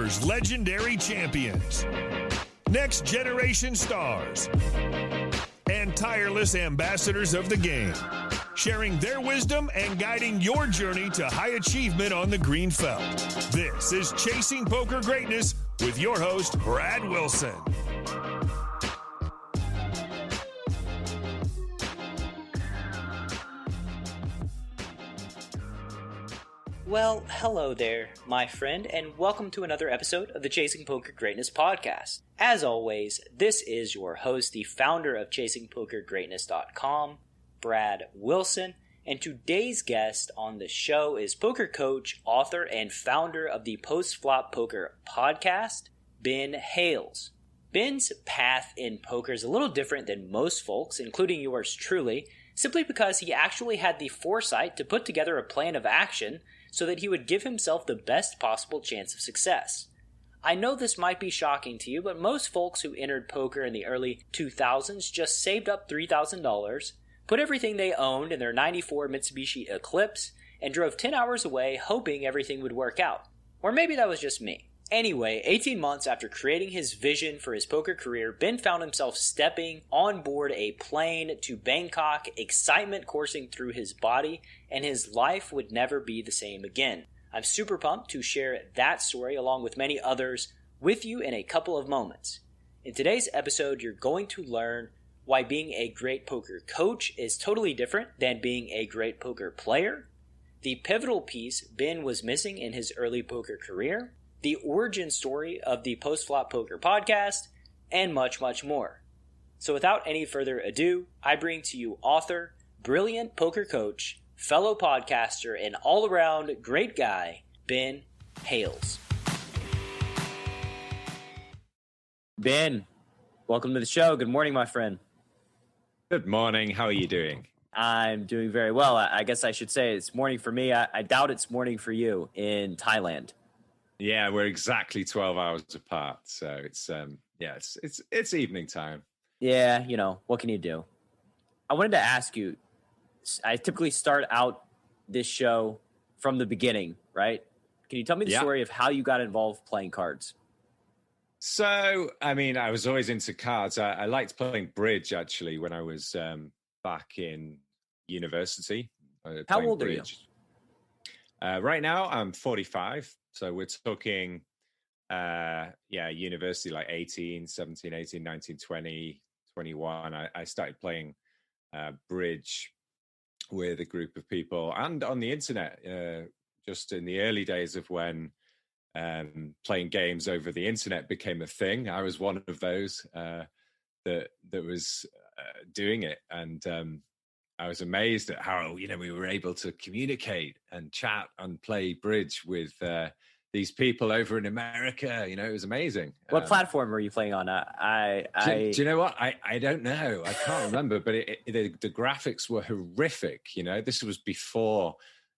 poker's legendary champions, next generation stars, and tireless ambassadors of the game, sharing their wisdom and guiding your journey to high achievement on the green felt. This is Chasing Poker Greatness with your host, Brad Wilson. Well, hello there, my friend, and welcome to another episode of the Chasing Poker Greatness podcast. As always, this is your host, the founder of ChasingPokerGreatness.com, Brad Wilson, and today's guest on the show is poker coach, author, and founder of the Post-Flop Poker podcast, Ben Hayles. Ben's path in poker is a little different than most folks, including yours truly, simply because he actually had the foresight to put together a plan of action so that he would give himself the best possible chance of success. I know this might be shocking to you, but most folks who entered poker in the early 2000s just saved up $3,000, put everything they owned in their '94 Mitsubishi Eclipse, and drove 10 hours away hoping everything would work out. Or maybe that was just me. Anyway, 18 months after creating his vision for his poker career, Ben found himself stepping on board a plane to Bangkok, excitement coursing through his body, and his life would never be the same again. I'm super pumped to share that story along with many others with you in a couple of moments. In today's episode, you're going to learn why being a great poker coach is totally different than being a great poker player, the pivotal piece Ben was missing in his early poker career, the origin story of the Post-Flop Poker podcast, and much, much more. So without any further ado, I bring to you author, brilliant poker coach, fellow podcaster, and all-around great guy, Ben Hayles. Ben, welcome to the show. Good morning, my friend. Good morning. How are you doing? I'm doing very well. I guess I should say it's morning for me. I doubt it's morning for you in Thailand. Yeah, we're exactly 12 hours apart. So it's it's evening time. Yeah, you know, what can you do? I wanted to ask you, I typically start out this show from the beginning, right? Can you tell me the story of how you got involved playing cards? So, I mean, I was always into cards. I liked playing bridge, actually, when I was back in university. How old are you? Right now, I'm 45. So we're talking, university, like 17, 18, 19, 20, 21. I started playing bridge with a group of people and on the internet, just in the early days of when playing games over the internet became a thing. I was one of those that was doing it. And I was amazed at how, we were able to communicate and chat and play bridge with these people over in America. It was amazing. What platform were you playing on? Do you know what? I don't know. I can't remember, but the graphics were horrific. This was before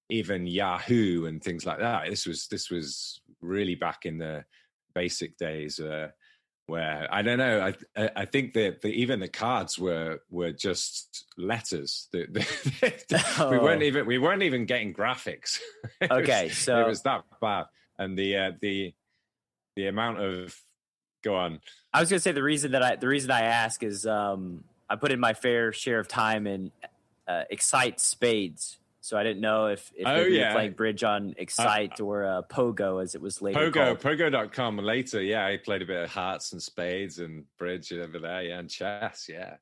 even Yahoo and things like that. This was really back in the basic days where I don't know. I think that even the cards were just letters. We weren't even getting graphics. Okay, so it was that bad. And the amount of go on. I was going to say the reason I ask is I put in my fair share of time in Excite Spades. So I didn't know if you were playing bridge on Excite or Pogo, as it was later called. Pogo.com later. Yeah, I played a bit of hearts and spades and bridge over there. Yeah, and chess. Yeah.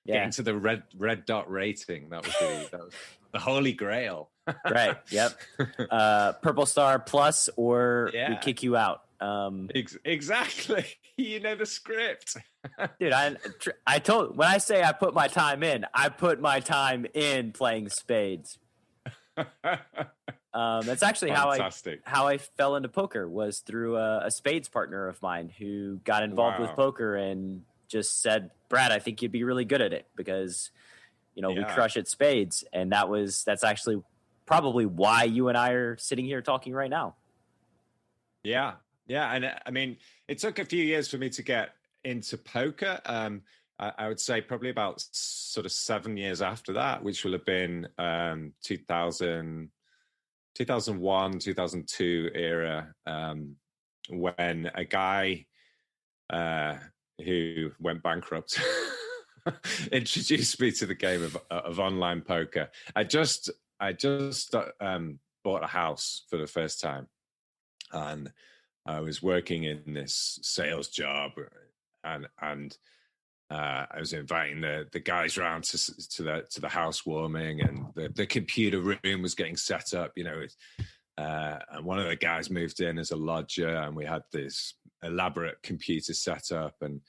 Getting to the red dot rating. That was the holy grail. Right. Yep. Purple Star Plus, or we kick you out. Exactly. You know the script. Dude, when I say I put my time in, I put my time in playing spades. That's actually how I fell into poker, was through a spades partner of mine who got involved with poker and just said, Brad, I think you'd be really good at it because, we crush at spades. And that's actually probably why you and I are sitting here talking right now. Yeah. And I mean, it took a few years for me to get into poker. I would say probably about sort of 7 years after that, which will have been 2001, 2002 era. when a guy who went bankrupt introduced me to the game of online poker. I just bought a house for the first time, and I was working in this sales job, and I was inviting the guys around to the housewarming, and the computer room was getting set up, and one of the guys moved in as a lodger, and we had this elaborate computer setup, and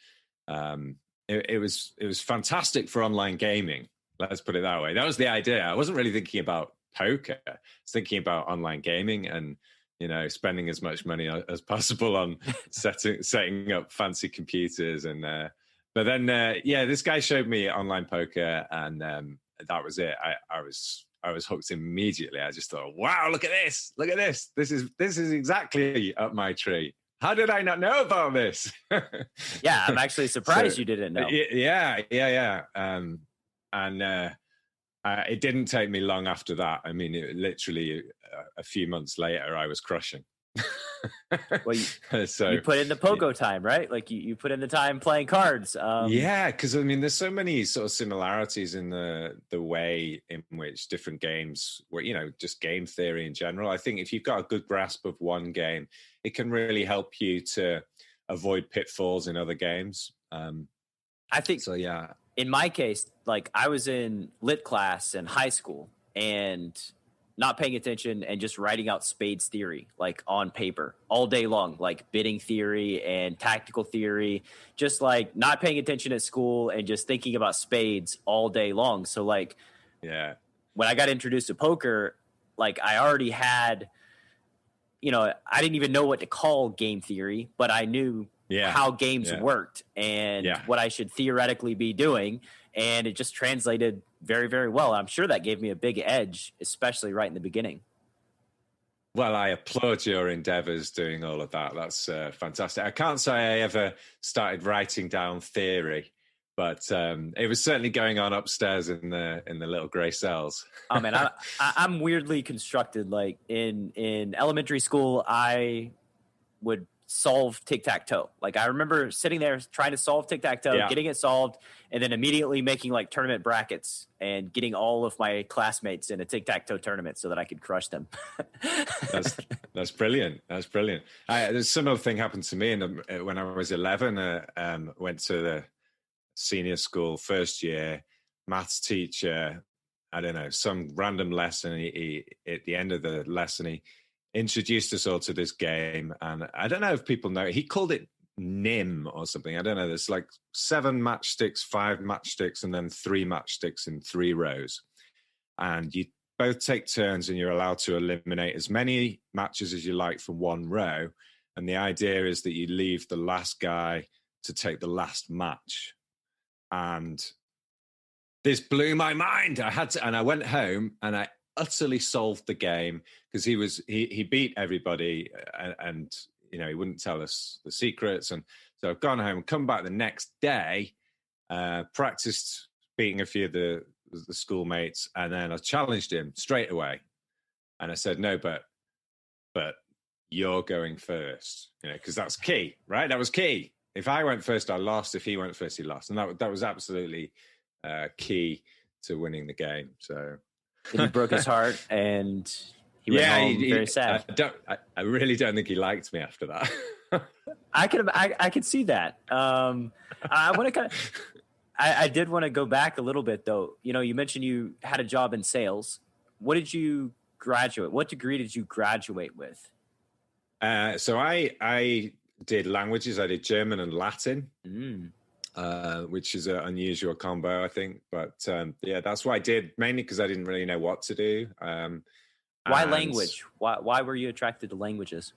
it was fantastic for online gaming. Let's put it that way. That was the idea. I wasn't really thinking about poker. I was thinking about online gaming and, spending as much money as possible on setting up fancy computers. And but then, this guy showed me online poker, and that was it. I was hooked immediately. I just thought, wow, look at this. Look at this. This is exactly up my tree. How did I not know about this? Yeah, I'm actually surprised you didn't know. Yeah. It didn't take me long after that. I mean, literally a few months later, I was crushing. Well, you put in the pogo time, right? Like you put in the time playing cards. Yeah, because I mean, there's so many sort of similarities in the way in which different games were, just game theory in general. I think if you've got a good grasp of one game, it can really help you to avoid pitfalls in other games. I think so. Yeah. In my case, like I was in lit class in high school and not paying attention and just writing out spades theory, like on paper all day long, like bidding theory and tactical theory, just like not paying attention at school and just thinking about spades all day long. So like, yeah, when I got introduced to poker, like I already had, I didn't even know what to call game theory, but I knew how games worked and what I should theoretically be doing. And it just translated very, very well. I'm sure that gave me a big edge, especially right in the beginning. Well, I applaud your endeavors doing all of that. That's fantastic. I can't say I ever started writing down theory, but it was certainly going on upstairs in the little gray cells. Oh man, I'm weirdly constructed. Like in elementary school, I would solve tic-tac-toe. Like I remember sitting there trying to solve tic-tac-toe, getting it solved, and then immediately making like tournament brackets and getting all of my classmates in a tic-tac-toe tournament so that I could crush them. That's brilliant. That's brilliant. There's a similar thing happened to me when I was 11. Went to the senior school first year, maths teacher, I don't know, some random lesson. He at the end of the lesson, he introduced us all to this game, and I don't know if people know, he called it NIM or something. I don't know. There's like 7 matchsticks, 5 matchsticks, and then 3 matchsticks in 3 rows. And you both take turns, and you're allowed to eliminate as many matches as you like from one row. And the idea is that you leave the last guy to take the last match. And this blew my mind. I went home and I utterly solved the game because he beat everybody, and he wouldn't tell us the secrets. And so I've gone home, come back the next day, practiced beating a few of the schoolmates, and then I challenged him straight away. And I said, no, but you're going first, because that's key, right? That was key. If I went first, I lost. If he went first, he lost. And that was absolutely key to winning the game. So. And he broke his heart, and he went home very sad. I really don't think he liked me after that. I could see that. I want to I did want to go back a little bit though. You mentioned you had a job in sales. What did you graduate? What degree did you graduate with? So I did languages. I did German and Latin. Which is an unusual combo, I think. But that's what I did, mainly because I didn't really know what to do. Why language? Why were you attracted to languages?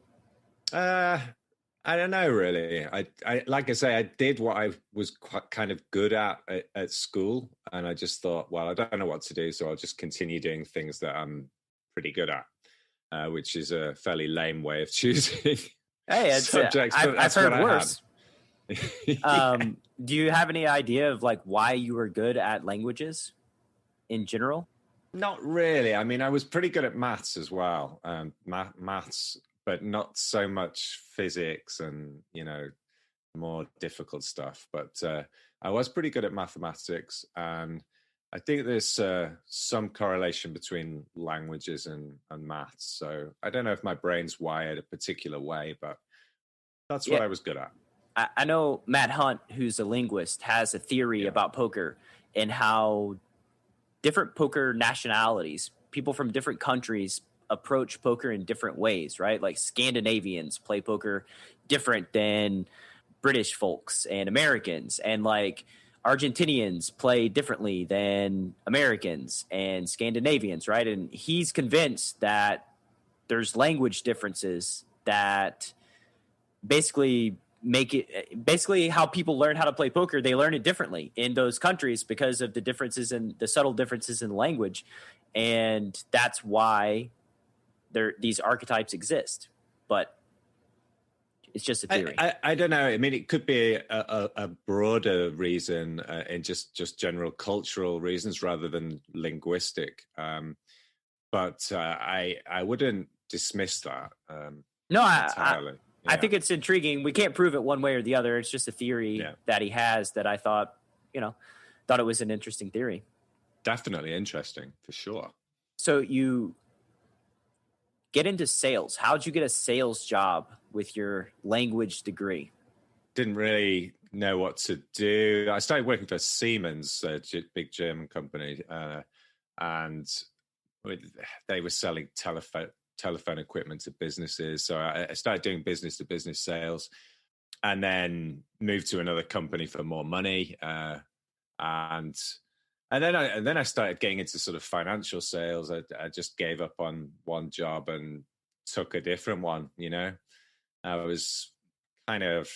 I don't know, really. I like I say, I did what I was kind of good at school, and I just thought, well, I don't know what to do, so I'll just continue doing things that I'm pretty good at, which is a fairly lame way of choosing subjects. I've heard worse. Do you have any idea of like why you were good at languages in general? Not really. I mean, I was pretty good at maths as well. Maths, but not so much physics and, more difficult stuff. But I was pretty good at mathematics, and I think there's some correlation between languages and maths. So I don't know if my brain's wired a particular way, but that's what I was good at. I know Matt Hunt, who's a linguist, has a theory about poker and how different poker nationalities, people from different countries, approach poker in different ways, right? Like Scandinavians play poker different than British folks and Americans, and like Argentinians play differently than Americans and Scandinavians, right? And he's convinced that there's language differences that basically make it basically how people learn how to play poker. They learn it differently in those countries because of the differences in the subtle differences in language. And that's why these archetypes exist. But it's just a theory. I don't know. I mean, it could be a broader reason in just general cultural reasons rather than linguistic. But I wouldn't dismiss that. No, entirely. I think it's intriguing. We can't prove it one way or the other. It's just a theory that he has that I thought it was an interesting theory. Definitely interesting, for sure. So you get into sales. How'd you get a sales job with your language degree? Didn't really know what to do. I started working for Siemens, a big German company, and they were selling telephone equipment to businesses. So I started doing business-to-business sales, and then moved to another company for more money, and then I started getting into sort of financial sales. I just gave up on one job and took a different one. I was kind of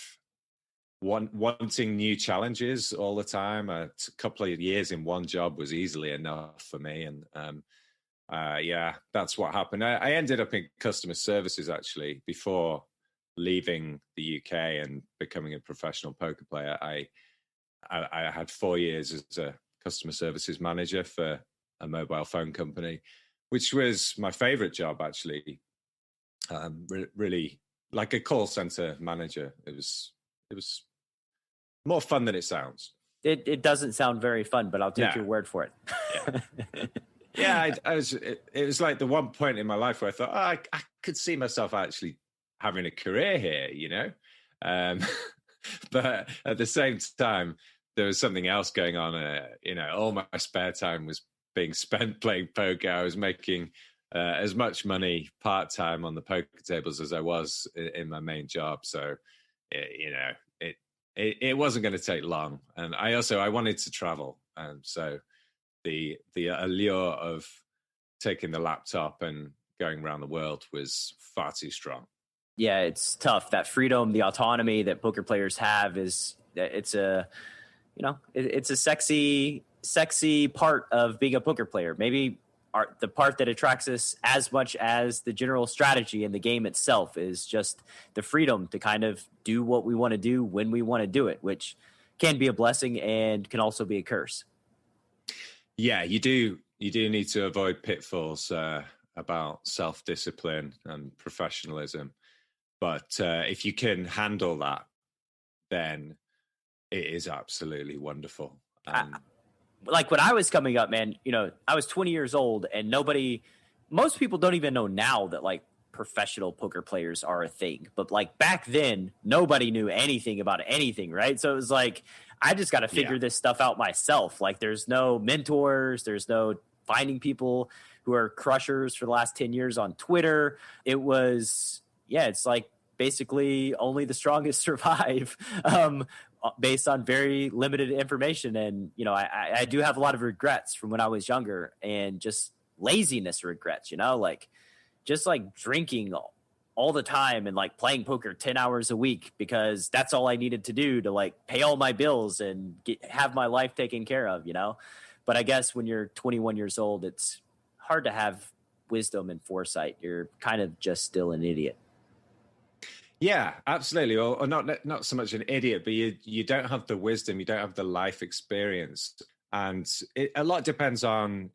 wanting new challenges all the time. A couple of years in one job was easily enough for me, and that's what happened. I ended up in customer services actually before leaving the UK and becoming a professional poker player. I had 4 years as a customer services manager for a mobile phone company, which was my favorite job actually. Really like a call center manager. It was more fun than it sounds. It doesn't sound very fun, but I'll take your word for it. It was like the one point in my life where I thought, I could see myself actually having a career here, but at the same time, there was something else going on. All my spare time was being spent playing poker. I was making as much money part-time on the poker tables as I was in my main job. So, it wasn't going to take long. And I wanted to travel. And so the allure of taking the laptop and going around the world was far too strong. Yeah, it's tough. That freedom, the autonomy that poker players have it's a sexy part of being a poker player. Maybe the part that attracts us as much as the general strategy in the game itself is just the freedom to kind of do what we want to do when we want to do it, which can be a blessing and can also be a curse. Yeah, you do need to avoid pitfalls about self-discipline and professionalism. But if you can handle that, then it is absolutely wonderful. Like when I was coming up, man, I was 20 years old and most people don't even know now that like professional poker players are a thing. But like back then, nobody knew anything about anything, right? So it was like, I just got to figure this stuff out myself. Like there's no mentors, there's no finding people who are crushers for the last 10 years on Twitter. It was, it's like basically only the strongest survive. Based on very limited information. And, I do have a lot of regrets from when I was younger and just laziness regrets, like just like drinking all the time and like playing poker 10 hours a week because that's all I needed to do to like pay all my bills and have my life taken care of, But I guess when you're 21 years old, it's hard to have wisdom and foresight. You're kind of just still an idiot. Yeah, absolutely. Or not so much an idiot, but you don't have the wisdom, you don't have the life experience. And a lot depends on,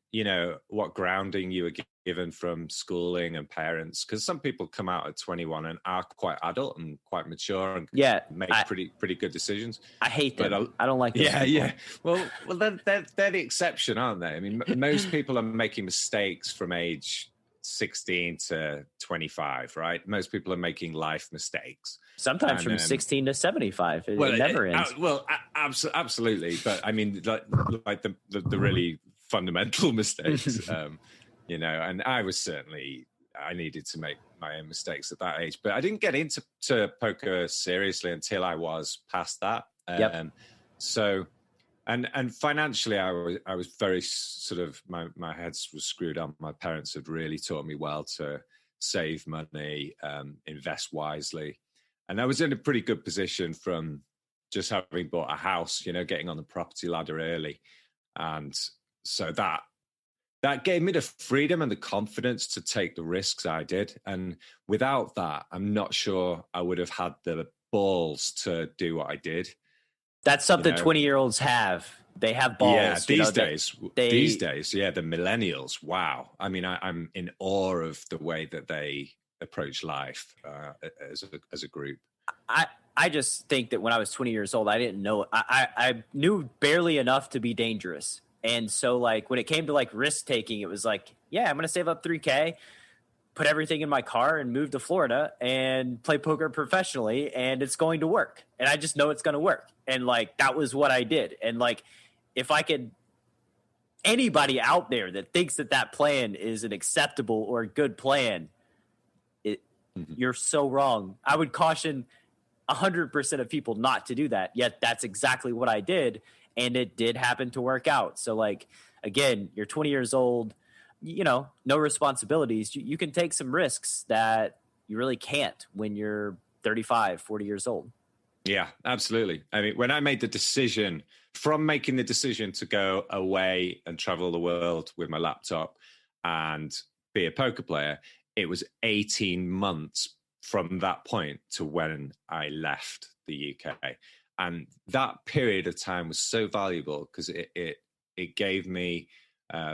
what grounding you were given from schooling and parents. Because some people come out at 21 and are quite adult and quite mature and make pretty good decisions. I hate them. I don't like those people. Yeah. Well, they're the exception, aren't they? I mean, most people are making mistakes from age 16 to 25, right? Most people are making life mistakes. Sometimes from 16 to 75. It never ends. Absolutely. But I mean, like the really fundamental mistakes, and I needed to make my own mistakes at that age. But I didn't get into poker seriously until I was past that. So, and financially, I was very sort of, my head was screwed on. My parents had really taught me well to save money, invest wisely. And I was in a pretty good position from just having bought a house, getting on the property ladder early. And so that gave me the freedom and the confidence to take the risks I did. And without that, I'm not sure I would have had the balls to do what I did. That's something 20-year-olds have. They have balls. Yeah, these days, the millennials, wow. I mean, I'm in awe of the way that they approach life as a group. I just think that when I was 20 years old, I didn't know. I knew barely enough to be dangerous. And so, like, when it came to, like, risk-taking, it was like, yeah, I'm going to save up $3,000, put everything in my car and move to Florida and play poker professionally, and it's going to work. And I just know it's going to work. And, like, that was what I did. And, like, if I could – anybody out there that thinks that plan is an acceptable or good plan, you're so wrong. I would caution 100% of people not to do that, yet that's exactly what I did. And it did happen to work out. So, like, again, you're 20 years old, no responsibilities. You can take some risks that you really can't when you're 35, 40 years old. Yeah, absolutely. I mean, when I made the decision, from making the decision to go away and travel the world with my laptop and be a poker player, it was 18 months from that point to when I left the UK. And that period of time was so valuable because it gave me,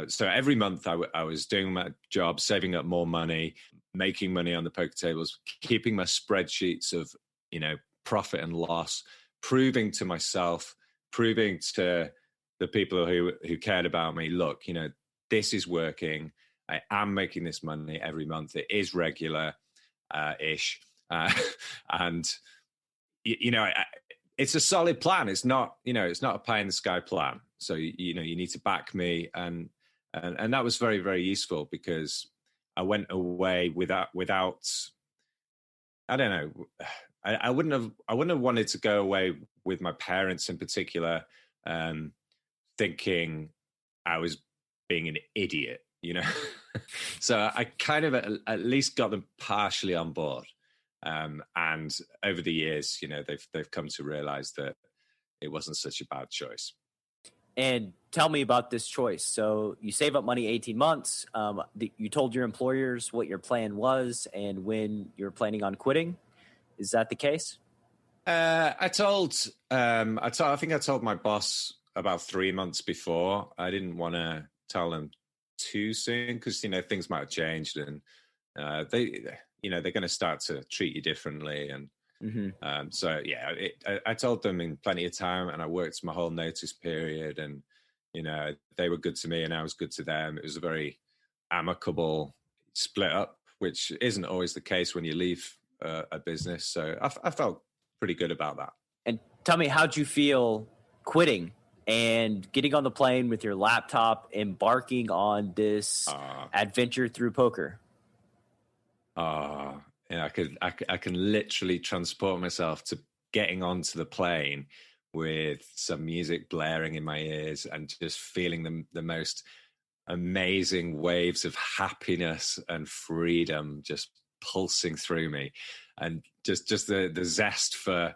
so every month I was doing my job, saving up more money, making money on the poker tables, keeping my spreadsheets of, profit and loss, proving to myself, proving to the people who cared about me, look, this is working. I am making this money every month. It is regular ish. And, it's a solid plan. It's not, it's not a pie in the sky plan. So, you need to back me. And that was very, very useful because I went away without, I don't know. I wouldn't have wanted to go away with my parents in particular, thinking I was being an idiot, So I kind of at least got them partially on board. And over the years, they've come to realize that it wasn't such a bad choice. And tell me about this choice. So you save up money 18 months. You told your employers what your plan was and when you're planning on quitting. Is that the case? I think I told my boss about 3 months before. I didn't want to tell them too soon because, things might have changed and they're going to start to treat you differently. And so, yeah, I told them in plenty of time and I worked my whole notice period and, they were good to me and I was good to them. It was a very amicable split up, which isn't always the case when you leave a business. So I felt pretty good about that. And tell me, how'd you feel quitting and getting on the plane with your laptop, embarking on this adventure through poker? I can literally transport myself to getting onto the plane with some music blaring in my ears and just feeling the most amazing waves of happiness and freedom just pulsing through me, and just the zest for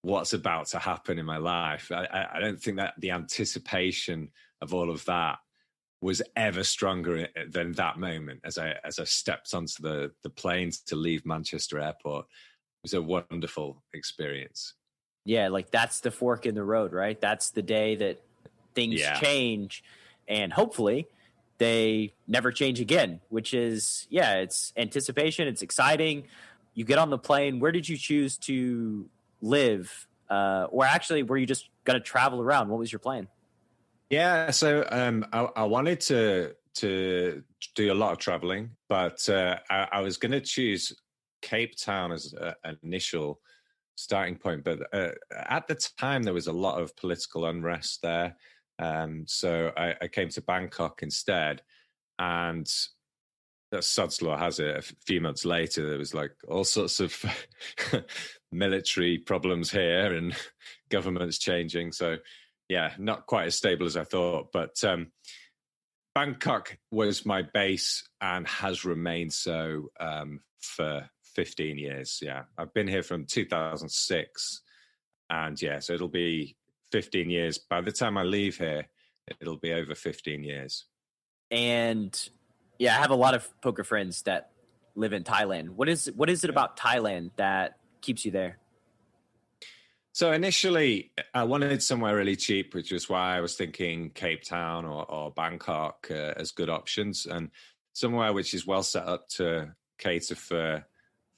what's about to happen in my life. I don't think that the anticipation of all of that was ever stronger than that moment as I stepped onto the planes to leave Manchester Airport. It was a wonderful experience. Yeah, like that's the fork in the road, right? That's the day that things Yeah. change, and hopefully they never change again, which is, it's anticipation. It's exciting. You get on the plane. Where did you choose to live? Or actually, were you just going to travel around? What was your plan? Yeah, so I wanted to do a lot of traveling, but I was going to choose Cape Town as an initial starting point. But at the time, there was a lot of political unrest there. So I came to Bangkok instead. And that sod's law has it, a few months later, there was like all sorts of military problems here and governments changing. So, yeah, not quite as stable as I thought. But Bangkok was my base and has remained so for 15 years. Yeah, I've been here from 2006. And yeah, so it'll be 15 years. By the time I leave here, it'll be over 15 years. And yeah, I have a lot of poker friends that live in Thailand. What is it about Thailand that keeps you there? So initially, I wanted somewhere really cheap, which is why I was thinking Cape Town or Bangkok as good options, and somewhere which is well set up to cater for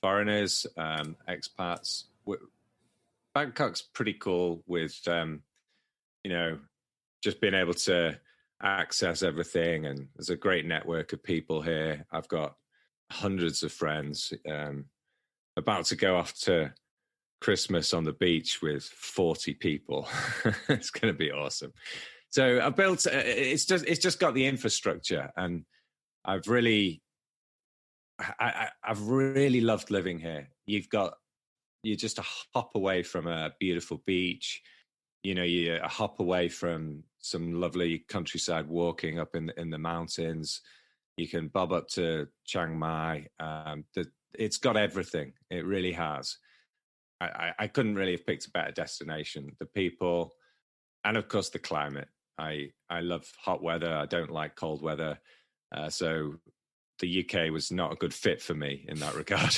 foreigners, expats. Bangkok's pretty cool with, just being able to access everything, and there's a great network of people here. I've got hundreds of friends. About to go off to Christmas on the beach with 40 people. It's going to be awesome. So I built. It's just got the infrastructure, and I've really loved living here. You're just a hop away from a beautiful beach. You're a hop away from some lovely countryside walking up in the mountains. You can bob up to Chiang Mai. It's got everything. It really has. I couldn't really have picked a better destination. The people, and of course the climate. I love hot weather. I don't like cold weather. So the UK was not a good fit for me in that regard.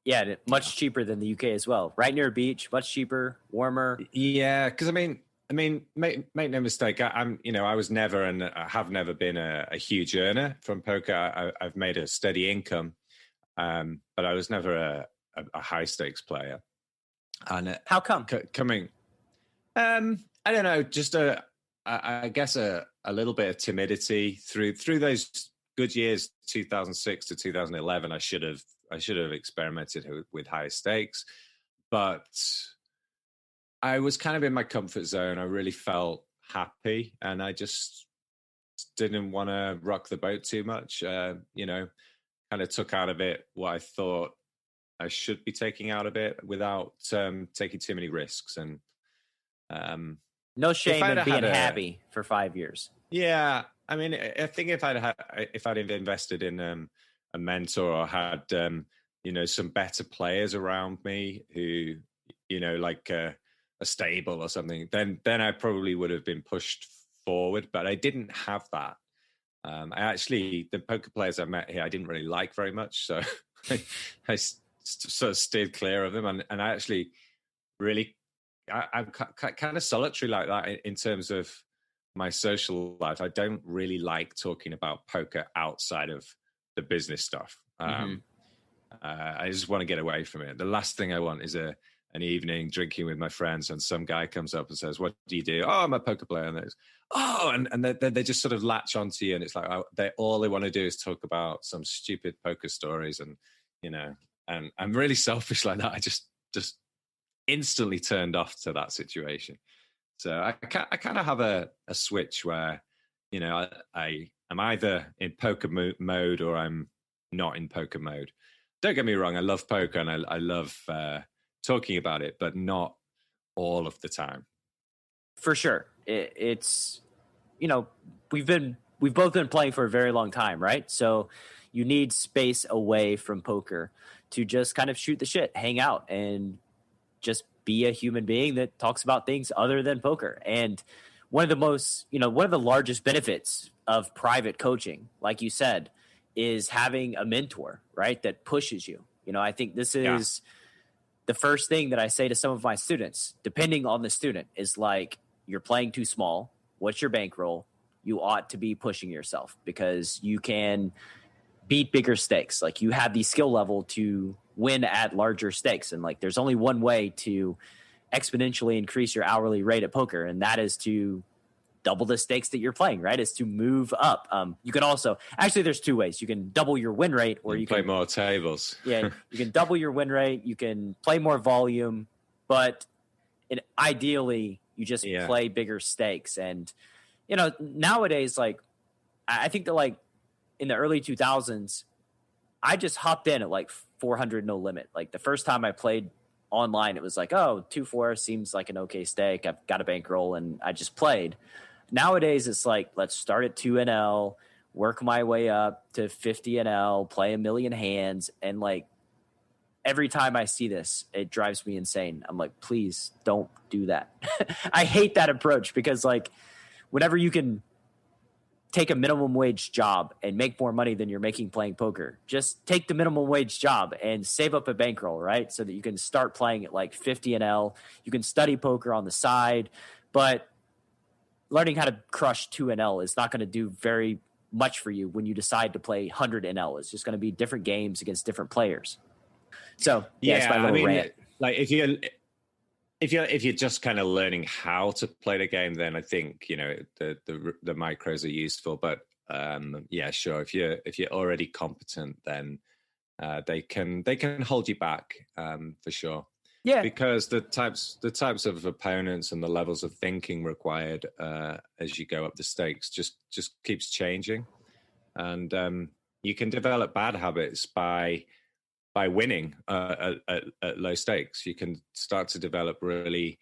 Yeah, much cheaper than the UK as well. Right near a beach, much cheaper, warmer. Yeah, because I mean, make no mistake. I was never and I have never been a huge earner from poker. I've made a steady income, but I was never a high stakes player. And how come? Coming, I don't know. Just I guess a little bit of timidity through those good years, 2006 to 2011. I should have experimented with higher stakes, but I was kind of in my comfort zone. I really felt happy, and I just didn't want to rock the boat too much. Kind of took out of it what I thought I should be taking out of it without taking too many risks. And no shame in being happy for 5 years. Yeah, I mean, I think if I'd invested in a mentor or had some better players around me who like a stable or something, then I probably would have been pushed forward. But I didn't have that. The poker players I met here I didn't really like very much, so I sort of steered clear of them. And I actually really I'm kind of solitary like that in terms of my social life. I don't really like talking about poker outside of the business stuff. I just want to get away from it. The last thing I want is an evening drinking with my friends and some guy comes up and says, "What do you do?" "Oh, I'm a poker player." And there's, and they just sort of latch onto you, and it's like all they want to do is talk about some stupid poker stories, and and I'm really selfish like that. I just instantly turned off to that situation. So I kind of have a switch where, I'm either in poker mode or I'm not in poker mode. Don't get me wrong, I love poker and I love talking about it, but not all of the time. For sure. It's, we've both been playing for a very long time, right? So you need space away from poker to just kind of shoot the shit, hang out, and just be a human being that talks about things other than poker. And one of the largest benefits of private coaching, like you said, is having a mentor, right? That pushes you. I think this is the first thing that I say to some of my students, depending on the student, is like, you're playing too small. What's your bankroll? You ought to be pushing yourself because you can beat bigger stakes. Like you have the skill level to win at larger stakes. And like, there's only one way to exponentially increase your hourly rate at poker. And that is to double the stakes that you're playing, right? Is to move up. You can also, actually there's two ways. You can double your win rate or you play can play more tables. Yeah. You can double your win rate. You can play more volume, but ideally you just play bigger stakes. And, you know, nowadays, like, I think that like in the early 2000s, I just hopped in at like 400 no limit. Like the first time I played online, it was like, oh, 2-4 seems like an okay stake. I've got a bankroll and I just played. Nowadays, it's like, let's start at 2 NL, work my way up to 50 NL, play a million hands. And like every time I see this, it drives me insane. I'm like, please don't do that. I hate that approach because like whenever you can take a minimum wage job and make more money than you're making playing poker, just take the minimum wage job and save up a bankroll, right? So that you can start playing at like 50 NL. You can study poker on the side, but learning how to crush 2 NL is not going to do very much for you when you decide to play 100 NL. It's just going to be different games against different players. So it's my little rant. Like if you're just kind of learning how to play the game, then I think, you know, the micros are useful. But sure, if you're already competent, then they can hold you back for sure. Yeah, because the types of opponents and the levels of thinking required as you go up the stakes just keeps changing, and you can develop bad habits by winning at low stakes. You can start to develop really,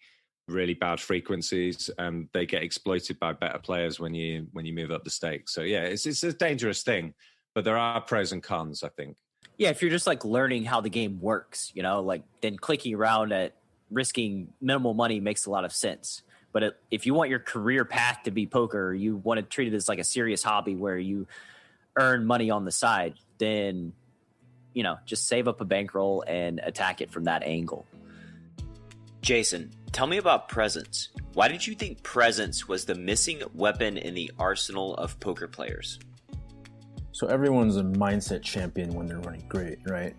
really bad frequencies, and they get exploited by better players when you move up the stakes. So yeah, it's a dangerous thing, but there are pros and cons, I think. Yeah, if you're just like learning how the game works, you know, like then clicking around at risking minimal money makes a lot of sense. But if you want your career path to be poker, or you want to treat it as like a serious hobby where you earn money on the side, then, you know, just save up a bankroll and attack it from that angle. Jason, tell me about presence. Why did you think presence was the missing weapon in the arsenal of poker players? So everyone's a mindset champion when they're running great, right?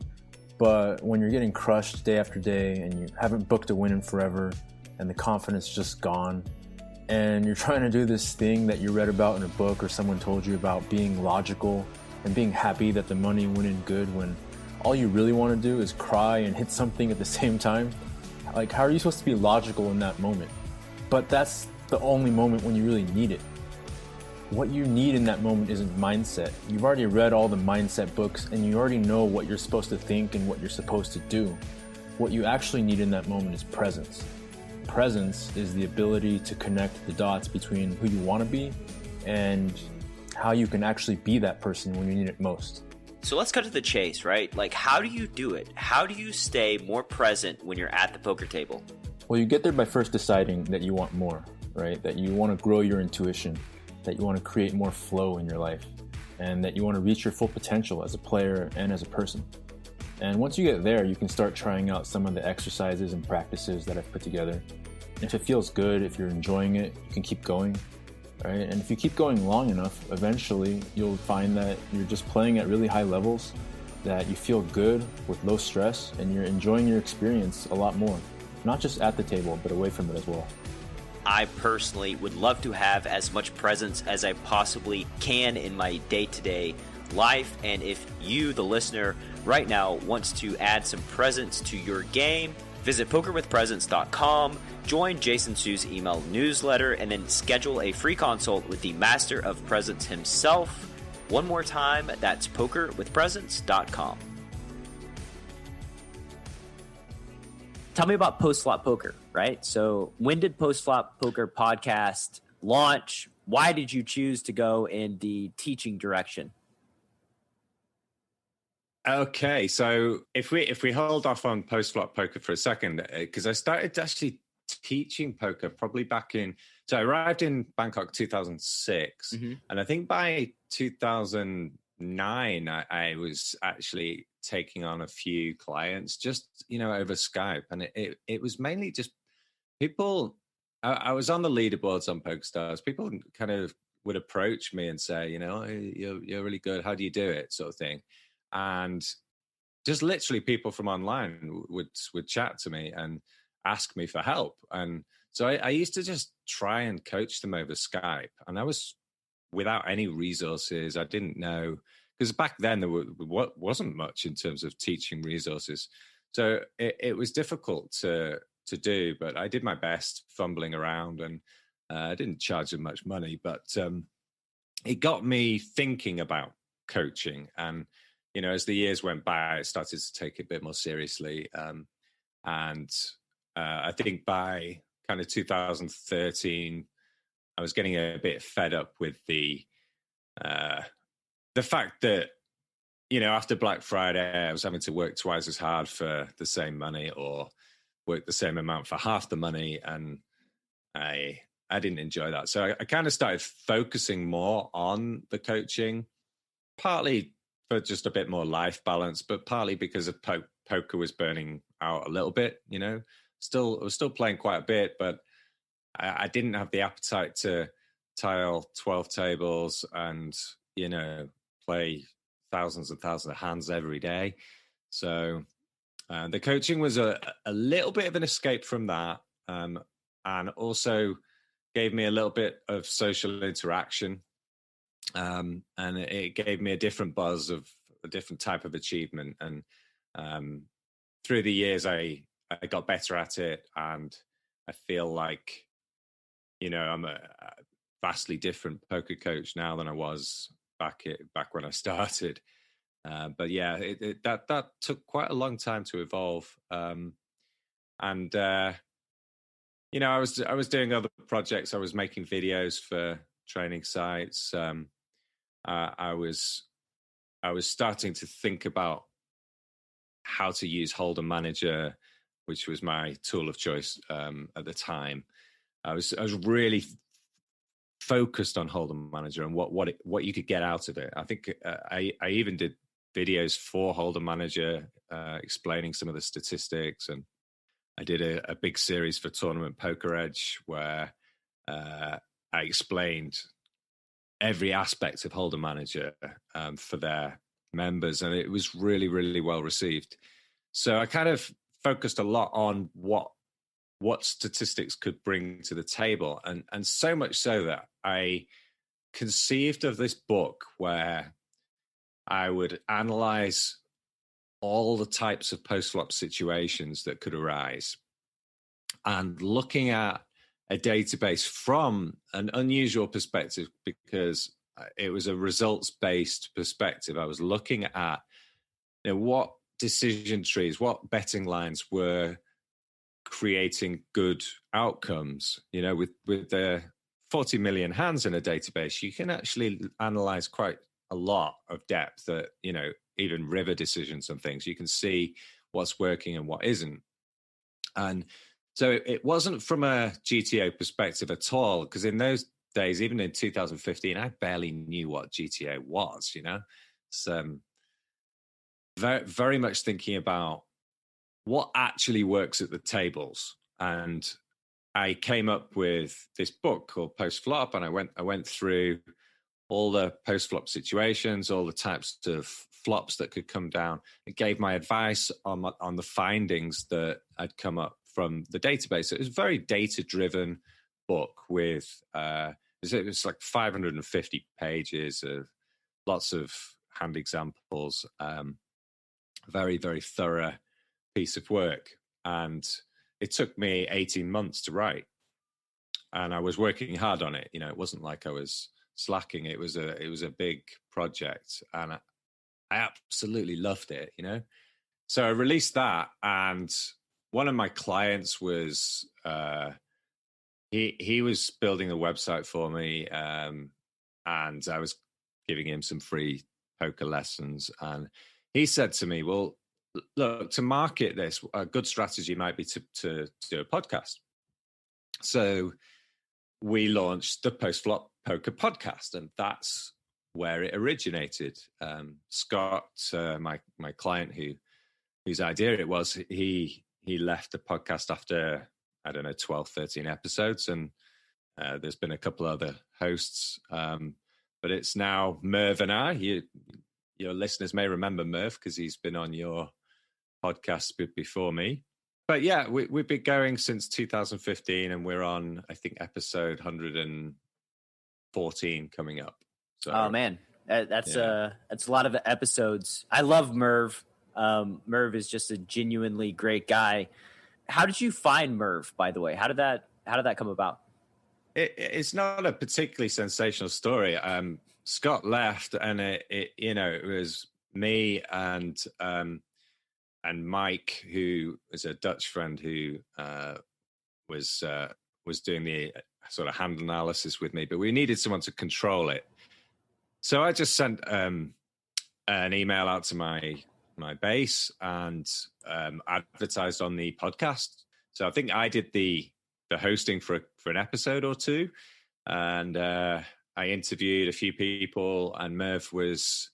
But when you're getting crushed day after day and you haven't booked a win in forever and the confidence is just gone, and you're trying to do this thing that you read about in a book or someone told you about, being logical and being happy that the money went in good, when all you really want to do is cry and hit something at the same time, like how are you supposed to be logical in that moment? But that's the only moment when you really need it. What you need in that moment isn't mindset. You've already read all the mindset books and you already know what you're supposed to think and what you're supposed to do. What you actually need in that moment is presence. Presence is the ability to connect the dots between who you want to be and how you can actually be that person when you need it most. So let's cut to the chase, right? Like, how do you do it? How do you stay more present when you're at the poker table? Well, you get there by first deciding that you want more, right? That you want to grow your intuition, that you want to create more flow in your life, and that you want to reach your full potential as a player and as a person. And once you get there, you can start trying out some of the exercises and practices that I've put together. If it feels good, if you're enjoying it, you can keep going, right? And if you keep going long enough, eventually you'll find that you're just playing at really high levels, that you feel good with low stress, and you're enjoying your experience a lot more, not just at the table, but away from it as well. I personally would love to have as much presence as I possibly can in my day-to-day life. And if you, the listener, right now wants to add some presence to your game, visit pokerwithpresence.com, join Jason Su's email newsletter, and then schedule a free consult with the master of presence himself. One more time, that's pokerwithpresence.com. Tell me about post-flop poker, right? So when did post-flop poker podcast launch? Why did you choose to go in the teaching direction? Okay, so if we hold off on post-flop poker for a second, because I started actually teaching poker probably so I arrived in Bangkok 2006, and I think by 2009 I was actually taking on a few clients just, over Skype, and it was mainly just people I was on the leaderboards on PokerStars. People kind of would approach me and say, you're really good. How do you do it? Sort of thing. And just literally people from online would chat to me and ask me for help. And so I used to just try and coach them over Skype. And I was without any resources. I didn't know, because back then there wasn't much in terms of teaching resources. So it was difficult to do, but I did my best fumbling around, and I didn't charge them much money, but it got me thinking about coaching. And, as the years went by, I started to take it a bit more seriously. And I think by kind of 2013, I was getting a bit fed up with the fact that, after Black Friday, I was having to work twice as hard for the same money, or work the same amount for half the money. And I didn't enjoy that. So I kind of started focusing more on the coaching, partly for just a bit more life balance, but partly because of poker was burning out a little bit, I was still playing quite a bit, but I didn't have the appetite to tile 12 tables and, play thousands and thousands of hands every day. So the coaching was a little bit of an escape from that, and also gave me a little bit of social interaction, and it gave me a different buzz of a different type of achievement. And through the years, I got better at it, and I feel like, I'm a vastly different poker coach now than I was back when I started. But yeah, that took quite a long time to evolve. And I was doing other projects. I was making videos for training sites. I was starting to think about how to use Hold'em Manager, which was my tool of choice at the time. I was really focused on Hold'em Manager and what you could get out of it. I think I even did videos for Hold'em Manager explaining some of the statistics, and I did a big series for Tournament Poker Edge where I explained every aspect of Hold'em Manager for their members, and it was really, really well received. So I kind of focused a lot on what statistics could bring to the table, and so much so that I conceived of this book where I would analyze all the types of post-flop situations that could arise, and looking at a database from an unusual perspective, because it was a results-based perspective. I was looking at what decision trees, what betting lines were creating good outcomes. With the 40 million hands in a database, you can actually analyze quite a lot of depth at, even river decisions and things. You can see what's working and what isn't. And so it wasn't from a GTO perspective at all, because in those days, even in 2015, I barely knew what GTO was, It's very, very much thinking about what actually works at the tables. And I came up with this book called Post Flop, and I went through all the post flop situations, all the types of flops that could come down. It gave my advice on the findings that I'd come up from the database. It was a very data driven book with it was like 550 pages of lots of hand examples. Very, very thorough piece of work, and it took me 18 months to write, and I was working hard on it. It wasn't like I was slacking. It was a big project, and I absolutely loved it. So I released that, and one of my clients was he was building a website for me, and I was giving him some free poker lessons, and he said to me, well, look, to market this, a good strategy might be to do a podcast. So we launched the Post Flop Poker podcast, and that's where it originated. Scott, my client whose idea it was, he left the podcast after I don't know, 12, 13 episodes. And there's been a couple other hosts. But it's now Merv and I. Your listeners may remember Merv because he's been on your podcast before me. But yeah, we've been going since 2015, and we're on, I think, episode 114 coming up. So, oh man, that's a lot of episodes. I love Merv. Merv is just a genuinely great guy. How did you find Merv, by the way? How did that come about? It's not a particularly sensational story. Scott left, and it was me and Mike, who is a Dutch friend who was doing the sort of hand analysis with me, but we needed someone to control it. So I just sent an email out to my base and advertised on the podcast. So I think I did the hosting for an episode or two, and I interviewed a few people, and Merv was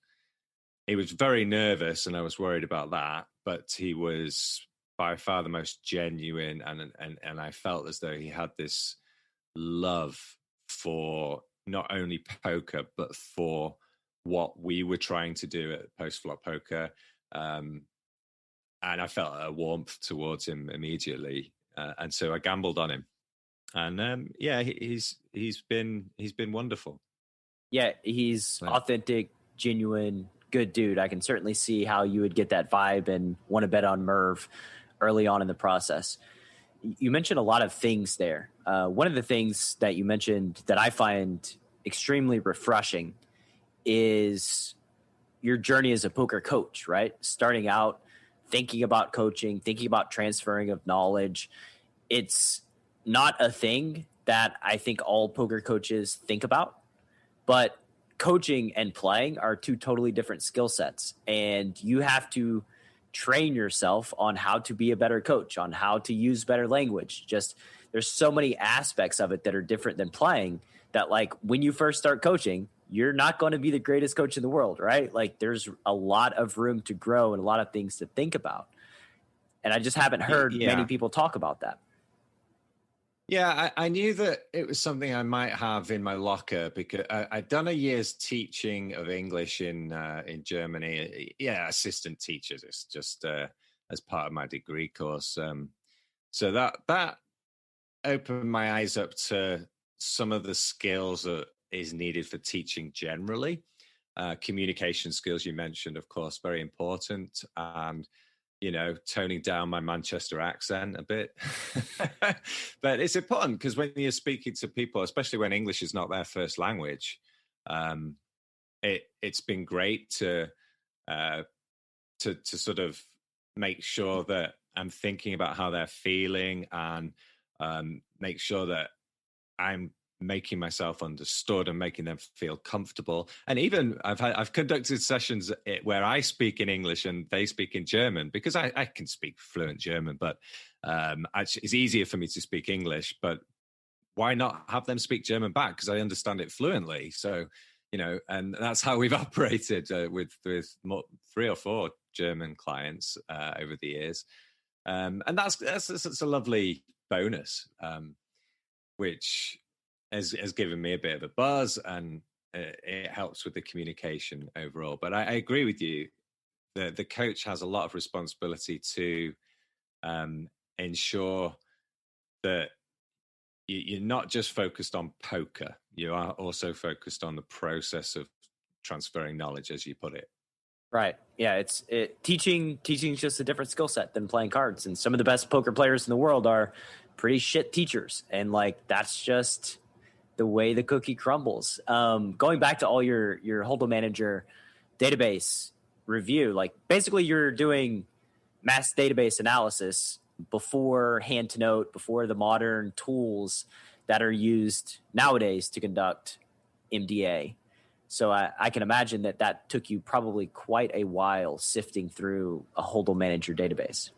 very nervous, and I was worried about that, but he was by far the most genuine, and I felt as though he had this love for not only poker but for what we were trying to do at Post Flop Poker, and I felt a warmth towards him immediately, and so I gambled on him, and he's been wonderful. Yeah, he's authentic, genuine, good dude. I can certainly see how you would get that vibe and want to bet on Merv early on in the process. You mentioned a lot of things there. One of the things that you mentioned that I find extremely refreshing is your journey as a poker coach, right? Starting out, thinking about coaching, thinking about transferring of knowledge. It's not a thing that I think all poker coaches think about, but coaching and playing are two totally different skill sets, and you have to train yourself on how to be a better coach, on how to use better language. Just there's so many aspects of it that are different than playing that, like, when you first start coaching, you're not going to be the greatest coach in the world, right? Like, there's a lot of room to grow and a lot of things to think about. And I just haven't heard many people talk about that. Yeah, I knew that it was something I might have in my locker because I'd done a year's teaching of English in Germany. Yeah, assistant teachers. It's just as part of my degree course. So that opened my eyes up to some of the skills that is needed for teaching generally. Communication skills, you mentioned, of course, very important, and toning down my Manchester accent a bit. But it's important because when you're speaking to people, especially when English is not their first language, it's been great to sort of make sure that I'm thinking about how they're feeling, and make sure that I'm making myself understood and making them feel comfortable. And even I've conducted sessions where I speak in English and they speak in German, because I can speak fluent German, but actually it's easier for me to speak English. But why not have them speak German back? Because I understand it fluently. So, and that's how we've operated with 3 or 4 German clients over the years. And that's a lovely bonus, which has given me a bit of a buzz, and it helps with the communication overall. But I agree with you. The coach has a lot of responsibility to ensure that you're not just focused on poker. You are also focused on the process of transferring knowledge, as you put it. Right. Yeah. Teaching is just a different skill set than playing cards. And some of the best poker players in the world are pretty shit teachers. And that's just the way the cookie crumbles. Going back to all your Hold'em Manager database review, basically you're doing mass database analysis before hand to note, before the modern tools that are used nowadays to conduct MDA. So I can imagine that took you probably quite a while sifting through a Hold'em Manager database.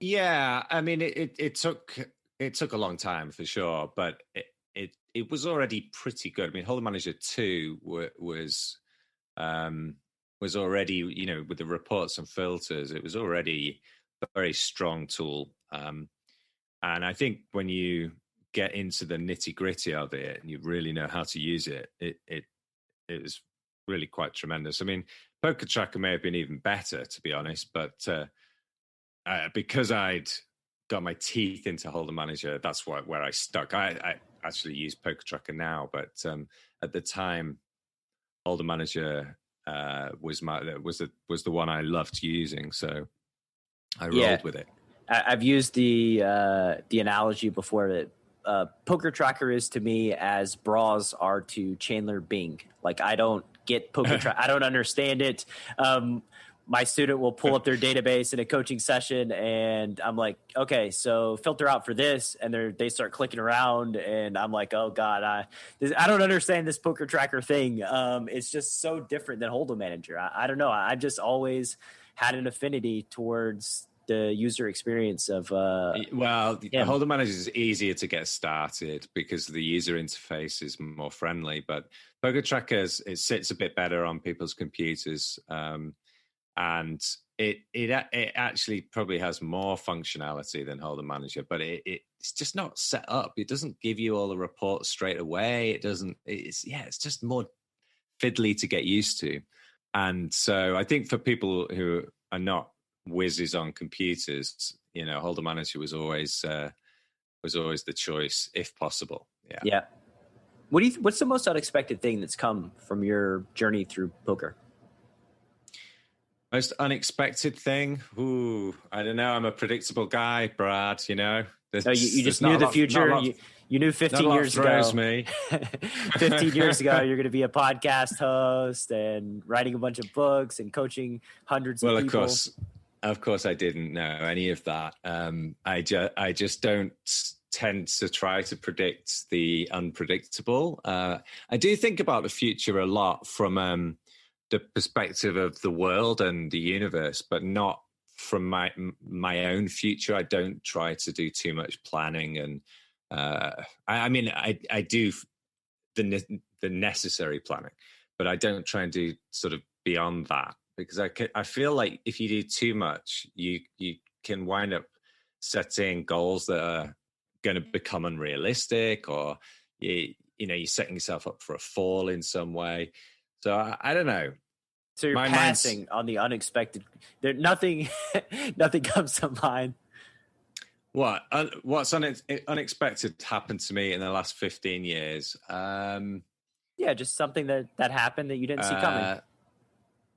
Yeah, I mean, it took a long time for sure, but it was already pretty good. I mean, Hold'em Manager 2 was already, with the reports and filters, it was already a very strong tool. And I think when you get into the nitty gritty of it and you really know how to use it, it is really quite tremendous. I mean, Poker Tracker may have been even better, to be honest, but because I'd got my teeth into Hold'em Manager, that's where I stuck. I actually use Poker Tracker now, but at the time, Hold'em Manager was the one I loved using, so I rolled with it. I've used the analogy before that Poker Tracker is to me as bras are to Chandler Bing. Like, I don't get Poker Tracker. I don't understand it. My student will pull up their database in a coaching session, and I'm like, okay, so filter out for this, and they start clicking around, and I'm like, oh God, I don't understand this Poker Tracker thing. It's just so different than Hold'em Manager. I don't know. I've just always had an affinity towards the user experience of Hold'em Manager is easier to get started because the user interface is more friendly, but Poker Tracker, it sits a bit better on people's computers. And it actually probably has more functionality than Hold'em Manager, but it's just not set up. It doesn't give you all the reports straight away. It's just more fiddly to get used to. And so I think for people who are not whizzes on computers, Hold'em Manager was always the choice if possible. Yeah. What's the most unexpected thing that's come from your journey through poker? Most unexpected thing? Ooh, I don't know. I'm a predictable guy, Brad. You just knew the future. You knew 15 years ago. Me. 15 years ago, you're going to be a podcast host and writing a bunch of books and coaching hundreds of people. Well, of course, I didn't know any of that. I just don't tend to try to predict the unpredictable. I do think about the future a lot from the perspective of the world and the universe, but not from my own future. I don't try to do too much planning, and I do the necessary planning, but I don't try and do sort of beyond that, because I feel like if you do too much, you can wind up setting goals that are going to become unrealistic, or you're setting yourself up for a fall in some way. So I don't know. So you're passing on the unexpected. Nothing comes to mind. What's unexpected happened to me in the last 15 years? Just something that happened that you didn't see coming.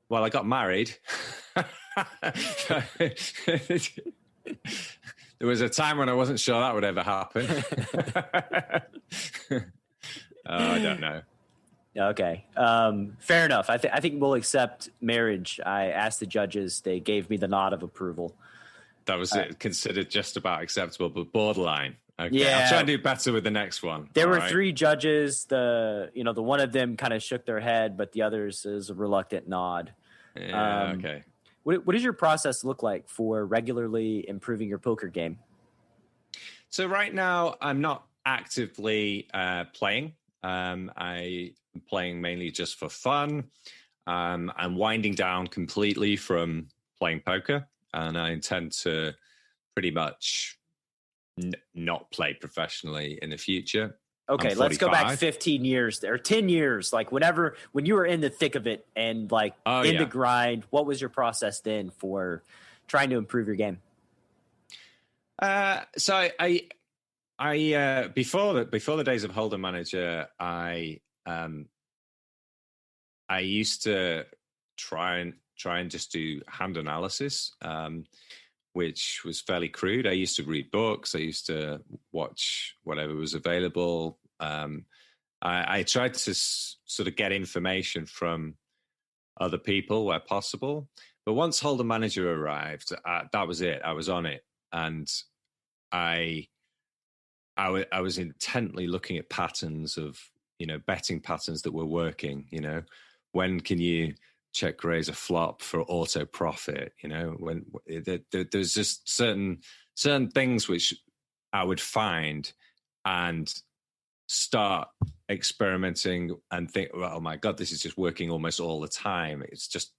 Well, I got married. There was a time when I wasn't sure that would ever happen. I don't know. Okay. Fair enough. I think we'll accept marriage. I asked the judges. They gave me the nod of approval. That was it. Considered just about acceptable, but borderline. Okay. Yeah. I'll try and do better with the next one. There were 3 judges. The one of them kind of shook their head, but the others is a reluctant nod. Yeah, okay. What does your process look like for regularly improving your poker game? So right now, I'm not actively playing. I'm playing mainly just for fun. I'm winding down completely from playing poker, and I intend to pretty much not play professionally in the future. Okay, let's go back 15 years or 10 years. Like when you were in the thick of it and the grind, what was your process then for trying to improve your game? So I before the days of Hold'em Manager, I used to try and just do hand analysis, which was fairly crude. I used to read books. I used to watch whatever was available. I tried to sort of get information from other people where possible. But once Hold'em Manager arrived, that was it. I was on it, and I was intently looking at patterns of betting patterns that were working. When can you check raise a flop for auto profit? When there's just certain things which I would find and start experimenting and think, oh my God, this is just working almost all the time. It's just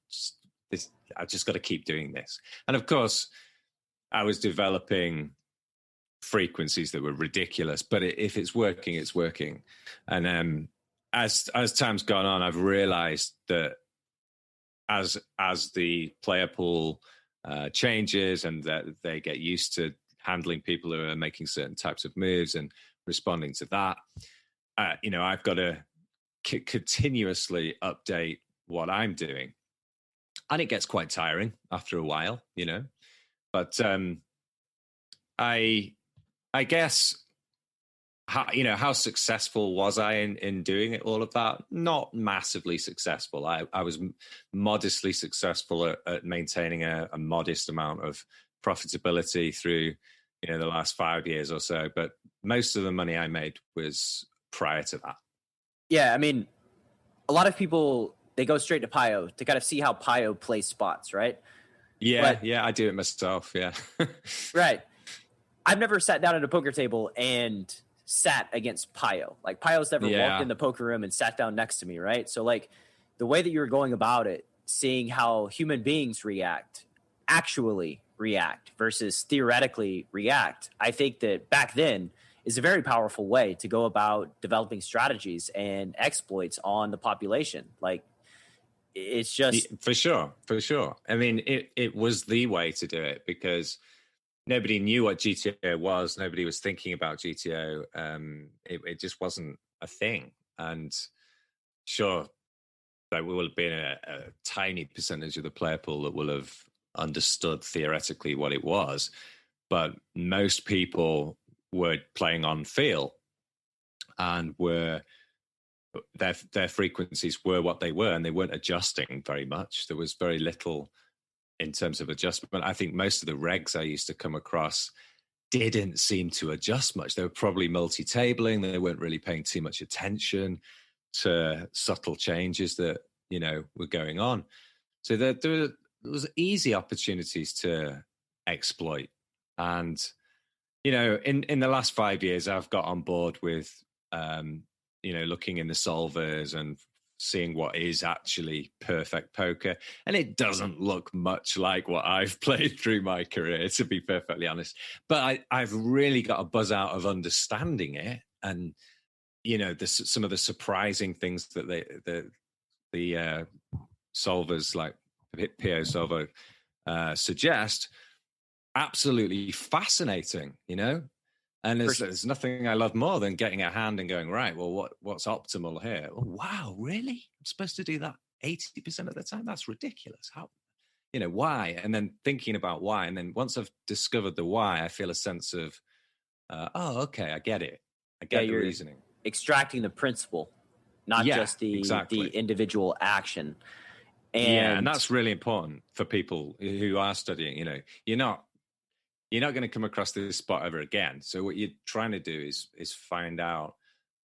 this. I've just got to keep doing this. And of course, I was developing frequencies that were ridiculous, but if it's working, it's working. And as time's gone on, I've realized that as the player pool changes and that they get used to handling people who are making certain types of moves and responding to that, I've got to continuously update what I'm doing, and it gets quite tiring after a while, But I guess how successful was I in doing it, all of that? Not massively successful. I was modestly successful at maintaining a modest amount of profitability through the last 5 years or so, but most of the money I made was prior to that. Yeah, I mean, a lot of people, they go straight to Pio to kind of see how Pio plays spots, right? Yeah, I do it myself, yeah. Right. I've never sat down at a poker table and sat against Pio. Like, Pio's never walked in the poker room and sat down next to me, right? So, like, the way that you were going about it, seeing how human beings actually react versus theoretically react, I think that back then is a very powerful way to go about developing strategies and exploits on the population. Like, it's just... For sure. I mean, it was the way to do it because nobody knew what GTO was. Nobody was thinking about GTO. It just wasn't a thing. And sure, there will have been a tiny percentage of the player pool that will have understood theoretically what it was. But most people were playing on feel and their frequencies were what they were, and they weren't adjusting very much. There was very little in terms of adjustment. I think most of the regs I used to come across didn't seem to adjust much. They were probably multi-tabling. They weren't really paying too much attention to subtle changes that, were going on. So there was easy opportunities to exploit. And, in the last 5 years, I've got on board with, looking in the solvers and seeing what is actually perfect poker. And it doesn't look much like what I've played through my career, to be perfectly honest. But I've really got a buzz out of understanding it. And, some of the surprising things that the solvers like PO solver suggest, absolutely fascinating, And there's nothing I love more than getting a hand and going, right, well, what's optimal here? Oh, wow, really? I'm supposed to do that 80% of the time? That's ridiculous. How, why? And then thinking about why. And then once I've discovered the why, I feel a sense of, okay, I get it. I get the reasoning. Extracting the principle, not just the individual action. And that's really important for people who are studying. You're not going to come across this spot ever again. So what you're trying to do is find out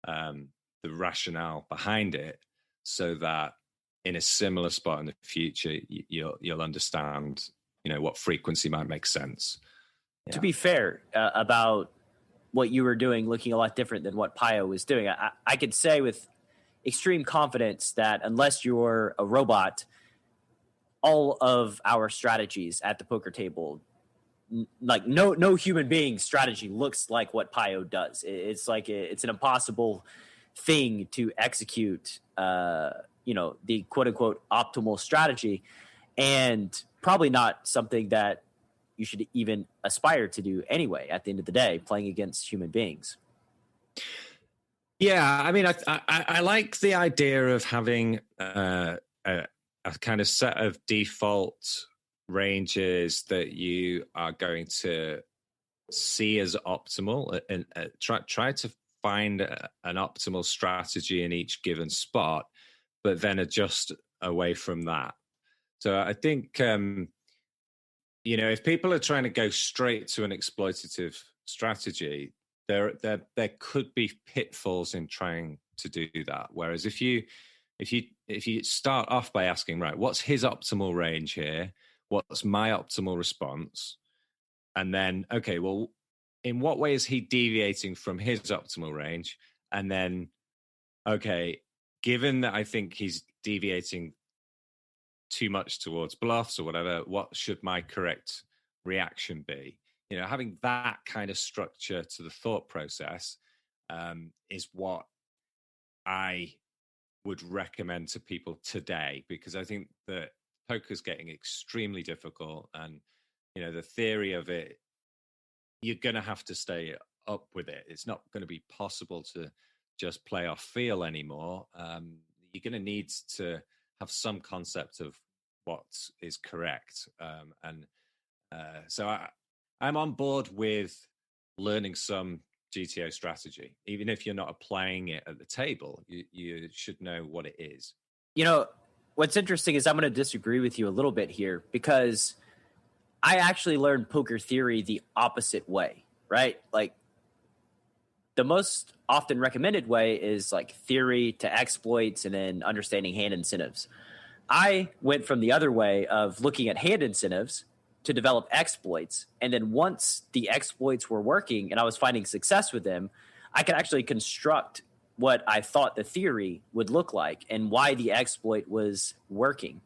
the rationale behind it, so that in a similar spot in the future, you'll understand, what frequency might make sense. Yeah. To be fair about what you were doing, looking a lot different than what Pio was doing, I could say with extreme confidence that unless you're a robot, all of our strategies at the poker table, like no human being strategy looks like what Pio does. It's like it's an impossible thing to execute, the quote unquote optimal strategy, and probably not something that you should even aspire to do anyway. At the end of the day, playing against human beings. Yeah, I mean, I like the idea of having a kind of set of default ranges that you are going to see as optimal, and try to find an optimal strategy in each given spot, but then adjust away from that. So I think, if people are trying to go straight to an exploitative strategy, there could be pitfalls in trying to do that. Whereas if you start off by asking, right, what's his optimal range here? What's my optimal response? And then, okay, well, in what way is he deviating from his optimal range? And then, okay, given that I think he's deviating too much towards bluffs or whatever, what should my correct reaction be? having that kind of structure to the thought process is what I would recommend to people today, because I think that poker's getting extremely difficult, and the theory of it, you're going to have to stay up with it. It's not going to be possible to just play off feel anymore. You're going to need to have some concept of what is correct. So I'm on board with learning some GTO strategy. Even if you're not applying it at the table, you should know what it is. What's interesting is I'm going to disagree with you a little bit here, because I actually learned poker theory the opposite way, right? Like, the most often recommended way is like theory to exploits and then understanding hand incentives. I went from the other way of looking at hand incentives to develop exploits. And then once the exploits were working and I was finding success with them, I could actually construct what I thought the theory would look like and why the exploit was working.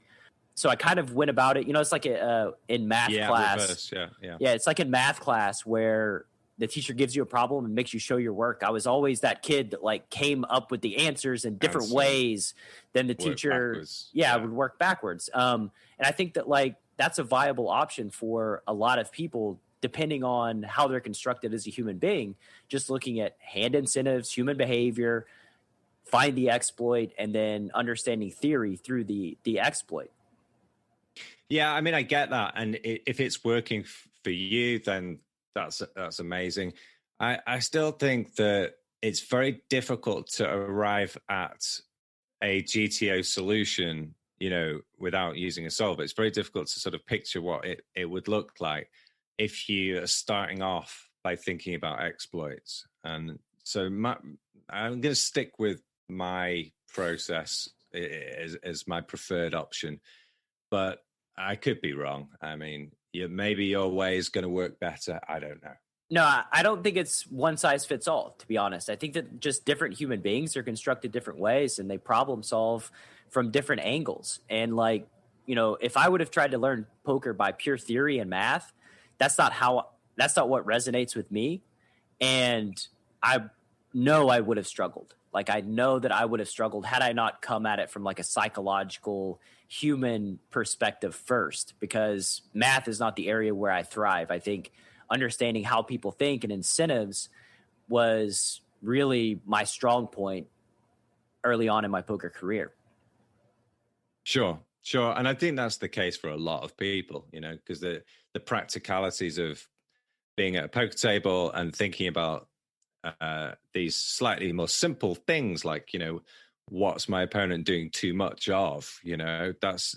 So I kind of went about it, it's like in math class. Reverse, yeah. It's like in math class where the teacher gives you a problem and makes you show your work. I was always that kid that like came up with the answers in different ways than the teacher. Would work backwards. And I think that like that's a viable option for a lot of people, depending on how they're constructed as a human being. Just looking at hand incentives, human behavior, find the exploit, and then understanding theory through the exploit. Yeah, I mean, I get that, and if it's working for you, then that's amazing. I still think that it's very difficult to arrive at a GTO solution, without using a solver. It's very difficult to sort of picture what it would look like if you are starting off by thinking about exploits. And so I'm going to stick with my process as my preferred option, but I could be wrong. I mean, maybe your way is going to work better. I don't know. No, I don't think it's one size fits all, to be honest. I think that just different human beings are constructed different ways and they problem solve from different angles. And like, if I would have tried to learn poker by pure theory and math, that's not what resonates with me. And I know I would have struggled. Like, I know that I would have struggled had I not come at it from like a psychological human perspective first, because math is not the area where I thrive. I think understanding how people think and incentives was really my strong point early on in my poker career. Sure. And I think that's the case for a lot of people, because the practicalities of being at a poker table and thinking about these slightly more simple things like, what's my opponent doing too much of, that's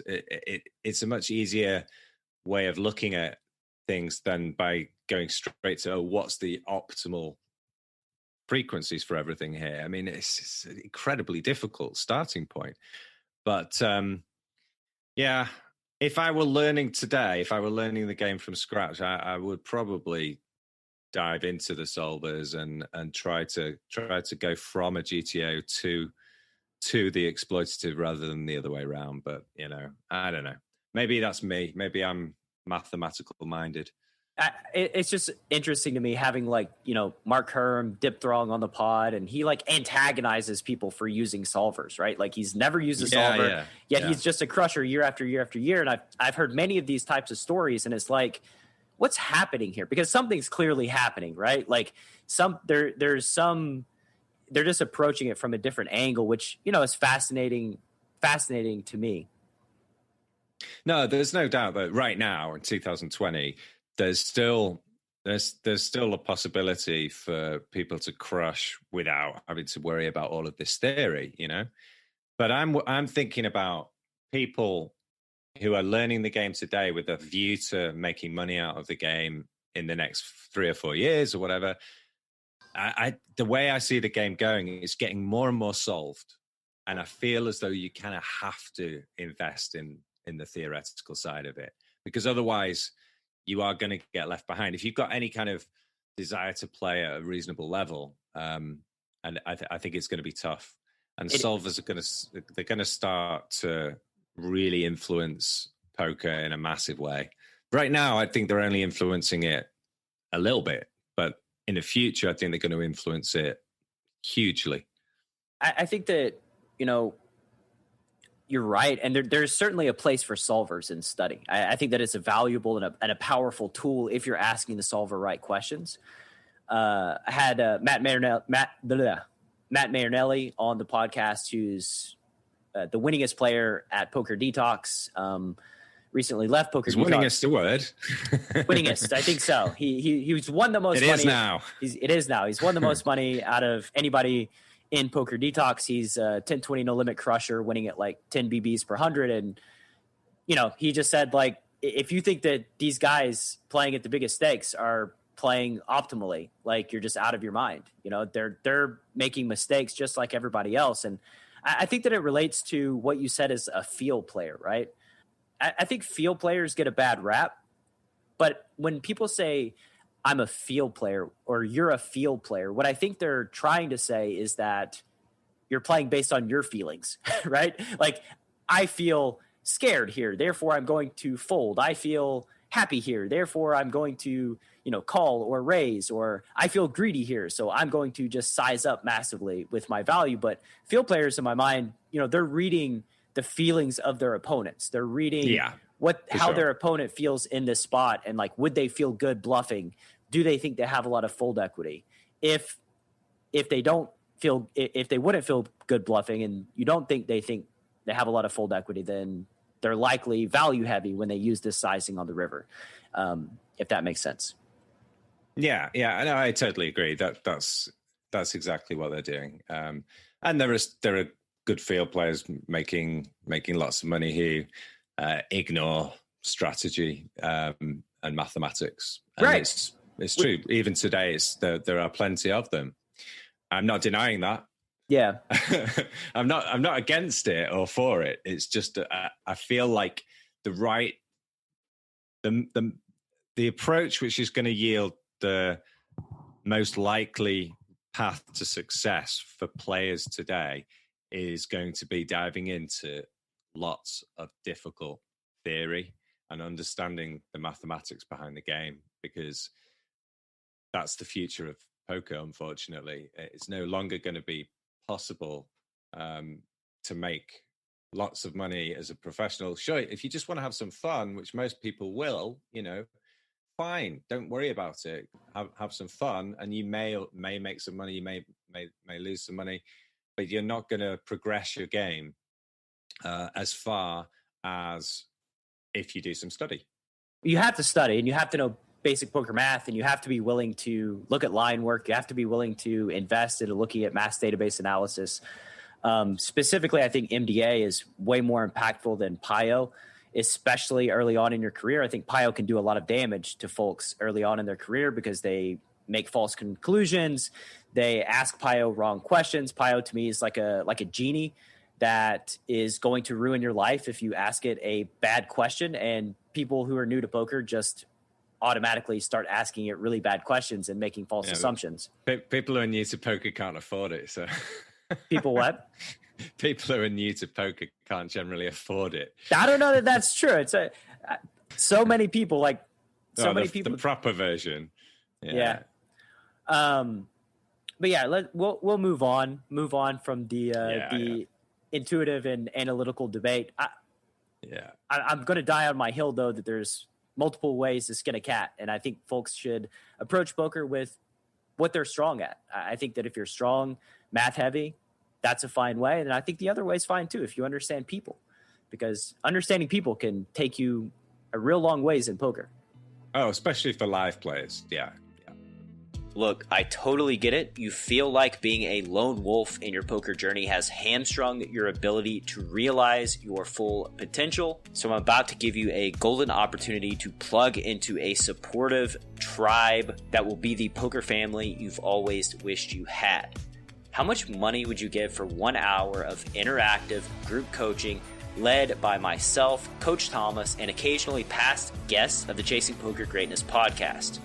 it's a much easier way of looking at things than by going straight to, what's the optimal frequencies for everything here. I mean, it's an incredibly difficult starting point. But if I were learning today, if I were learning the game from scratch, I would probably dive into the solvers and try to go from a GTO to the exploitative rather than the other way around. But I don't know. Maybe that's me. Maybe I'm mathematical minded. It's just interesting to me having like, Mark Herm, Dip Throng on the pod, and he like antagonizes people for using solvers, right? Like he's never used a solver, yet he's just a crusher year after year after year. And I've heard many of these types of stories, and it's like, what's happening here? Because something's clearly happening, right? Like they're just approaching it from a different angle, which, is fascinating to me. No, there's no doubt that right now in 2020, there's still a possibility for people to crush without having to worry about all of this theory, But I'm thinking about people who are learning the game today with a view to making money out of the game in the next 3 or 4 years or whatever. The way I see the game going is getting more and more solved, and I feel as though you kind of have to invest in the theoretical side of it, because otherwise you are going to get left behind if you've got any kind of desire to play at a reasonable level. And I think it's going to be tough. And solvers are going to start to really influence poker in a massive way. Right now, I think they're only influencing it a little bit, but in the future, I think they're going to influence it hugely. I think that, you're right. And there's certainly a place for solvers in study. I think that it's a valuable and a powerful tool if you're asking the solver right questions. I had Matt Marinelli on the podcast, who's the winningest player at Poker Detox. Recently left Poker Detox. Winningest the word? Winningest, I think so. He's won the most money. It is now. He's won the most money out of anybody in Poker Detox. He's a 10-20 no limit crusher, winning at like 10 BBs per 100. And, he just said, like, if you think that these guys playing at the biggest stakes are playing optimally, like, you're just out of your mind. They're making mistakes just like everybody else. And I think that it relates to what you said as a field player, right? I think field players get a bad rap, but when people say I'm a field player or you're a field player, what I think they're trying to say is that you're playing based on your feelings, right? Like, I feel scared here, therefore I'm going to fold. I feel happy here, therefore I'm going to, call or raise, or I feel greedy here, so I'm going to just size up massively with my value. But field players, in my mind, they're reading the feelings of their opponents. They're reading how their opponent feels in this spot, and like, would they feel good bluffing? Do they think they have a lot of fold equity? If they wouldn't feel good bluffing, and you don't think they have a lot of fold equity, then they're likely value heavy when they use this sizing on the river. If that makes sense. Yeah, no, I totally agree. That's exactly what they're doing. And there are good field players making lots of money who ignore strategy and mathematics. And right. It's true. Even today, there are plenty of them. I'm not denying that. Yeah. I'm not against it or for it. It's just I feel like the approach which is going to yield the most likely path to success for players today is going to be diving into lots of difficult theory and understanding the mathematics behind the game, because that's the future of poker. Unfortunately, it's no longer going to be possible to make lots of money as a professional. Sure, if you just want to have some fun, which most people will, fine, don't worry about it. Have some fun, and you may make some money. You may lose some money, but you're not going to progress your game as far as if you do some study. You have to study, and you have to know basic poker math, and you have to be willing to look at line work. You have to be willing to invest into looking at mass database analysis. Specifically, I think MDA is way more impactful than PIO, especially early on in your career. I think PIO can do a lot of damage to folks early on in their career because they make false conclusions. They ask PIO wrong questions. PIO to me is like a genie that is going to ruin your life if you ask it a bad question. And people who are new to poker just automatically start asking it really bad questions and making false assumptions. People who are new to poker can't afford it. So people what? People who are new to poker can't generally afford it. I don't know that that's true. It's so many people the proper version. Yeah. But yeah, we'll move on from the intuitive and analytical debate. I'm going to die on my hill though that there's multiple ways to skin a cat, and I think folks should approach poker with what they're strong at. I think that if you're strong, math heavy, that's a fine way, and I think the other way is fine too if you understand people, because understanding people can take you a real long ways in poker. Oh, especially for live players. Yeah. Look, I totally get it. You feel like being a lone wolf in your poker journey has hamstrung your ability to realize your full potential. So I'm about to give you a golden opportunity to plug into a supportive tribe that will be the poker family you've always wished you had. How much money would you give for 1 hour of interactive group coaching led by myself, Coach Thomas, and occasionally past guests of the Chasing Poker Greatness podcast?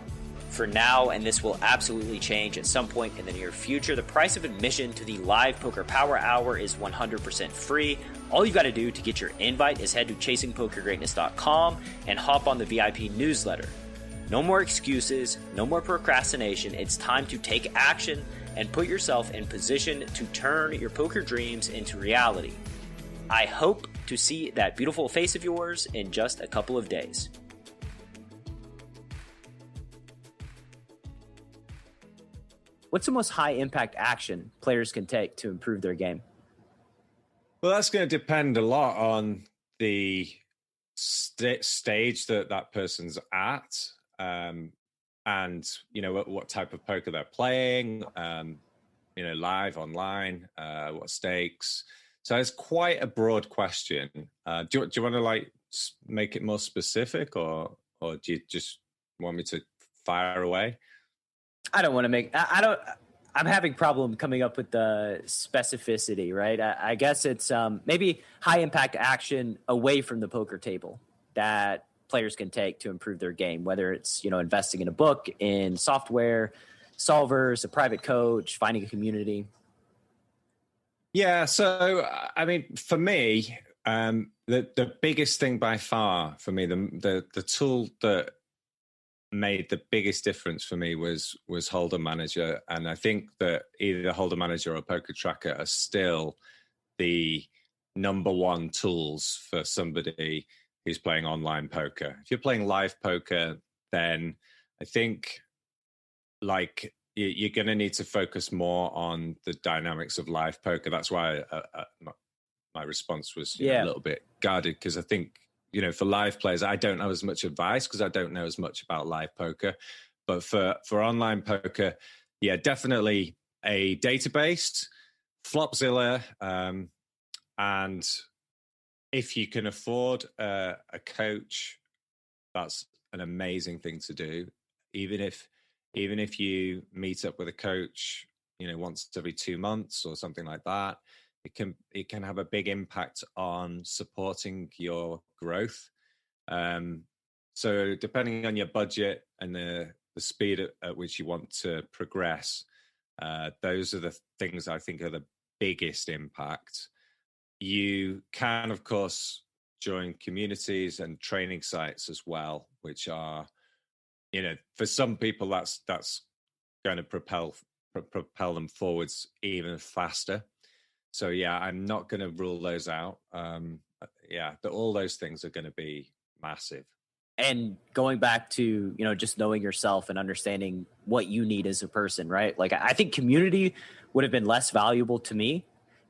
For now, and this will absolutely change at some point in the near future, the price of admission to the live Poker Power Hour is 100% free. All you got to do to get your invite is head to chasingpokergreatness.com and hop on the VIP newsletter. No more excuses, no more procrastination. It's time to take action and put yourself in position to turn your poker dreams into reality. I hope to see that beautiful face of yours in just a couple of days. What's the most high impact action players can take to improve their game? Well, that's going to depend a lot on the stage that person's at, and what type of poker they're playing, live, online, what stakes. So it's quite a broad question. Do you want to make it more specific, or do you just want me to fire away? I don't want to make. I don't. I'm having problem coming up with the specificity, right? I guess it's maybe high impact action away from the poker table that players can take to improve their game, whether it's, investing in a book, in software, solvers, a private coach, finding a community. Yeah. So, I mean, for me, the biggest thing by far for me, the tool that made the biggest difference for me was Holder Manager. And I think that either Holder Manager or Poker Tracker are still the number one tools for somebody who's playing online poker. If you're playing live poker, then I think you're going to need to focus more on the dynamics of live poker. That's why my response was a little bit guarded, because I think, for live players, I don't know as much advice because I don't know as much about live poker. But for online poker, definitely a database, Flopzilla, and if you can afford a coach, that's an amazing thing to do. Even if you meet up with a coach, once every 2 months or something like that, it can have a big impact on supporting your growth. So depending on your budget and the speed at which you want to progress, those are the things I think are the biggest impact. You can, of course, join communities and training sites as well, which are, for some people that's going to propel them forwards even faster. So I'm not going to rule those out. All those things are going to be massive. And going back to, just knowing yourself and understanding what you need as a person, right? Like, I think community would have been less valuable to me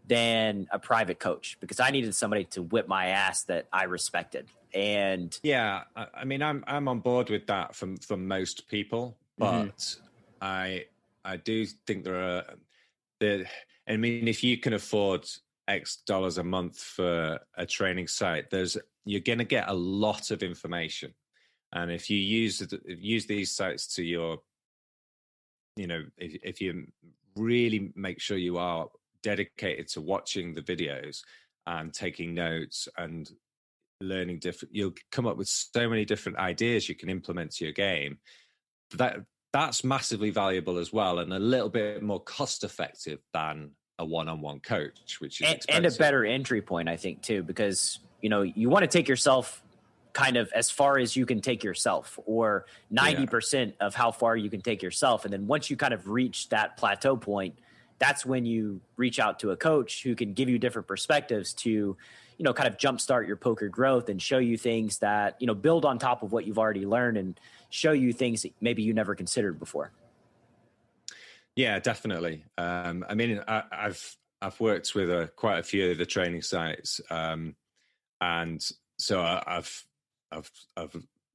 than a private coach, because I needed somebody to whip my ass that I respected. And I mean, I'm on board with that from most people, but I do think I mean, if you can afford X dollars a month for a training site, you're going to get a lot of information. And if you use these sites to your, if you really make sure you are dedicated to watching the videos and taking notes and learning you'll come up with so many different ideas you can implement to your game. That's massively valuable as well, and a little bit more cost effective than a one-on-one coach, which is expensive. And a better entry point, I think, too, because you want to take yourself kind of as far as you can take yourself, or 90% of how far you can take yourself. And then once you kind of reach that plateau point, that's when you reach out to a coach who can give you different perspectives to, kind of jumpstart your poker growth and show you things that, build on top of what you've already learned and show you things that maybe you never considered before. Yeah, definitely. I mean, I've worked with quite a few of the training sites, and so I've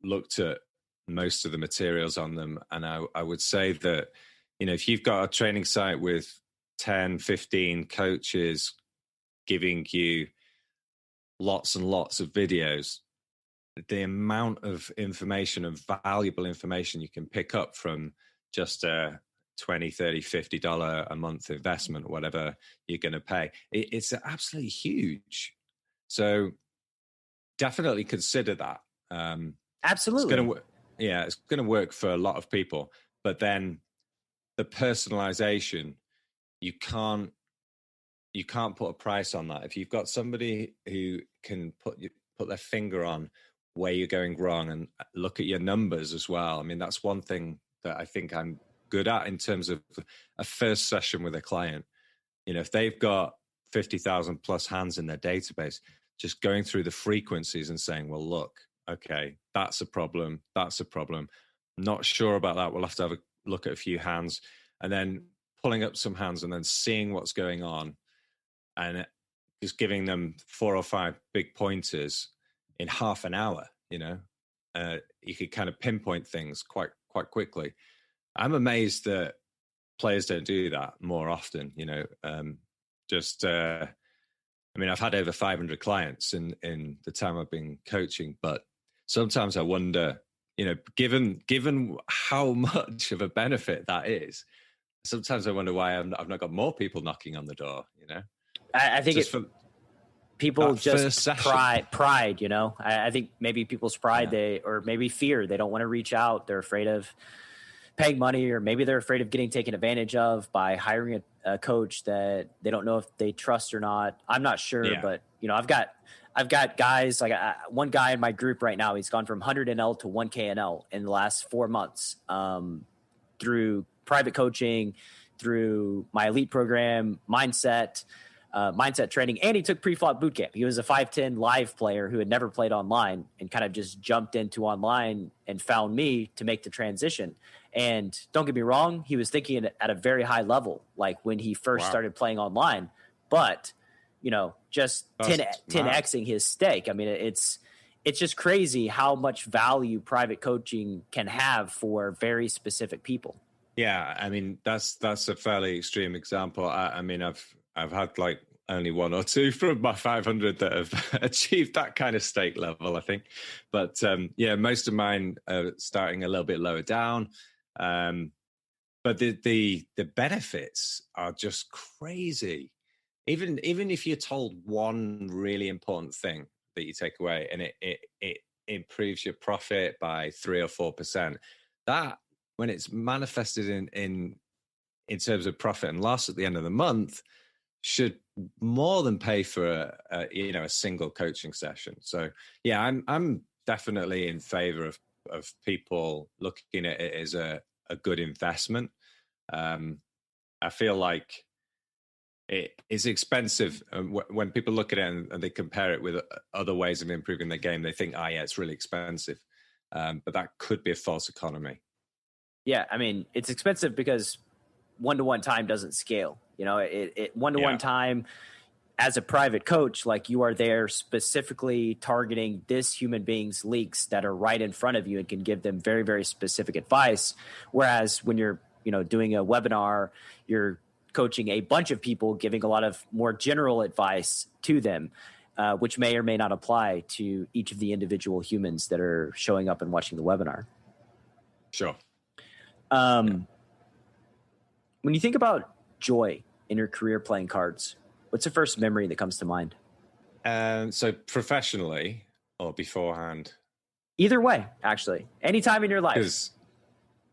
looked at most of the materials on them, and I would say that, if you've got a training site with 10, 15 coaches giving you lots and lots of videos, the amount of information and valuable information you can pick up from just a $20, $30, $50 a month investment, or whatever you're going to pay, it's absolutely huge. So definitely consider that. Absolutely. It's going to work for a lot of people, but then the personalization, you can't put a price on that. If you've got somebody who can put their finger on where you're going wrong and look at your numbers as well. I mean, that's one thing that I think I'm good at in terms of a first session with a client. You know, if they've got 50,000 plus hands in their database, just going through the frequencies and saying, well, look, okay, that's a problem. That's a problem. Not sure about that. We'll have to have a look at a few hands, and then pulling up some hands and then seeing what's going on and just giving them 4 or 5 big pointers in half an hour. You know, you could kind of pinpoint things quite quickly. I'm amazed that players don't do that more often. You know, I mean, I've had over 500 clients in the time I've been coaching, but sometimes I wonder, you know, given how much of a benefit that is, sometimes I wonder why I've not got more people knocking on the door. You know, I think people just pride. You know, I think maybe people's pride, or maybe fear. They don't want to reach out. They're afraid of paying money, or maybe they're afraid of getting taken advantage of by hiring a coach that they don't know if they trust or not. I'm not sure, but you know, I've got guys like one guy in my group right now. He's gone from 100 NL to 1K NL in the last 4 months through private coaching, through my elite program, mindset training, and he took pre-flop boot camp. He was a 5'10" live player who had never played online and kind of just jumped into online and found me to make the transition. And don't get me wrong, he was thinking at a very high level, like when he first started playing online, but you know, just 10xing his stake. I mean, it's just crazy how much value private coaching can have for very specific people. Yeah, I mean, that's a fairly extreme example. I mean, I've had like only 1 or 2 from my 500 that have achieved that kind of stake level, I think. But yeah, most of mine are starting a little bit lower down. But the benefits are just crazy. Even if you're told one really important thing that you take away, and it improves your profit by 3 or 4%, that when it's manifested in terms of profit and loss at the end of the month, should more than pay for a single coaching session. So yeah, I'm definitely in favor of people looking at it as a good investment. I feel like it is expensive. When people look at it and they compare it with other ways of improving their game, they think, yeah, it's really expensive. But that could be a false economy. Yeah, I mean, it's expensive because one-to-one time doesn't scale. You know, it one-to-one time as a private coach, like you are there specifically targeting this human being's leaks that are right in front of you and can give them very, very specific advice. Whereas when you're, you know, doing a webinar, you're coaching a bunch of people, giving a lot of more general advice to them, which may or may not apply to each of the individual humans that are showing up and watching the webinar. Sure. When you think about joy in your career playing cards, what's the first memory that comes to mind? So professionally or beforehand? Either way, actually. Anytime in your life.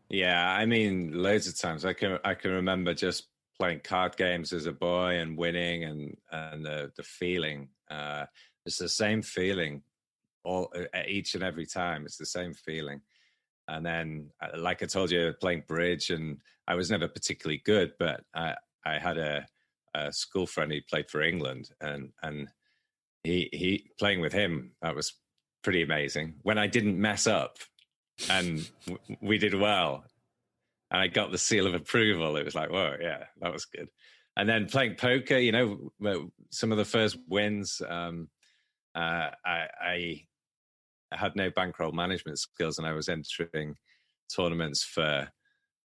Yeah, I mean, loads of times. I can remember just playing card games as a boy and winning, and the feeling. It's the same feeling each and every time. It's the same feeling. And then, like I told you, playing bridge, and I was never particularly good, but I had a school friend who played for England, and he playing with him, that was pretty amazing. When I didn't mess up and we did well, and I got the seal of approval, it was like, whoa, yeah, that was good. And then playing poker, you know, some of the first wins, I had no bankroll management skills, and I was entering tournaments for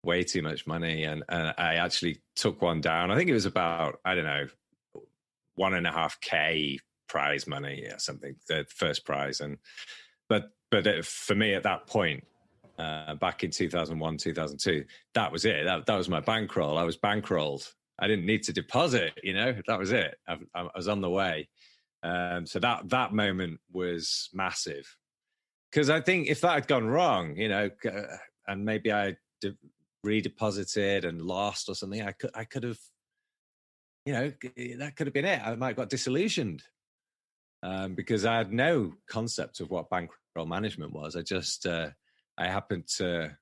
way too much money, and I actually took one down. I think it was about, I don't know, 1.5K prize money or something, the first prize. But for me at that point, back in 2001, 2002, that was it. That was my bankroll. I was bankrolled. I didn't need to deposit, you know, that was it. I was on the way. So that moment was massive. Because I think if that had gone wrong, you know, and maybe I redeposited and lost or something, I could have, you know, that could have been it. I might have got disillusioned because I had no concept of what bankroll bankroll management was. I just I happened to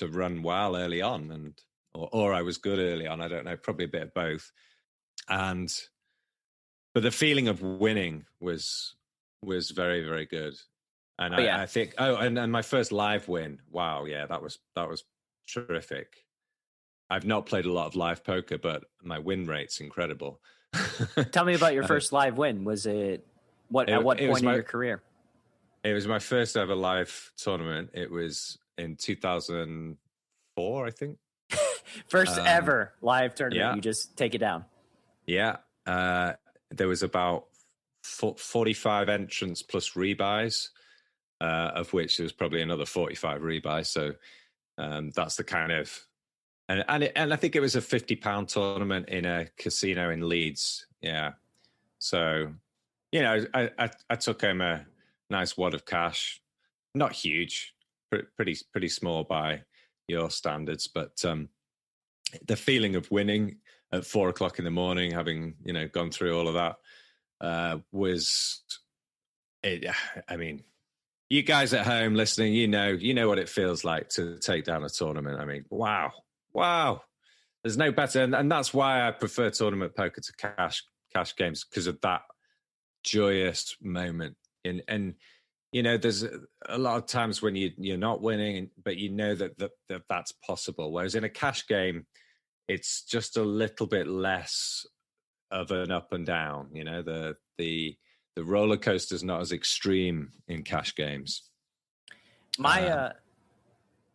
run well early on, and or I was good early on. I don't know, probably a bit of both. But the feeling of winning was very, very good. And I think and my first live win, wow, yeah, that was terrific. I've not played a lot of live poker, but my win rate's incredible. Tell me about your first live win. Was it at what point in your career? It was my first ever live tournament. It was in 2004, I think. First ever live tournament. Yeah. You just take it down. Yeah. There was about 45 entrants plus rebuys, of which there was probably another 45 rebuys. So that's the kind of... And I think it was a £50 tournament in a casino in Leeds. Yeah. So, I took home a nice wad of cash. Not huge, pretty small by your standards, but the feeling of winning at 4:00 in the morning, having, gone through all of that, was it. I mean, you guys at home listening, you know what it feels like to take down a tournament. I mean, wow. There's no better, and that's why I prefer tournament poker to cash games, because of that joyous moment. And there's a lot of times when you're not winning, but that's possible. Whereas in a cash game, it's just a little bit less of an up and down. The roller coaster is not as extreme in cash games.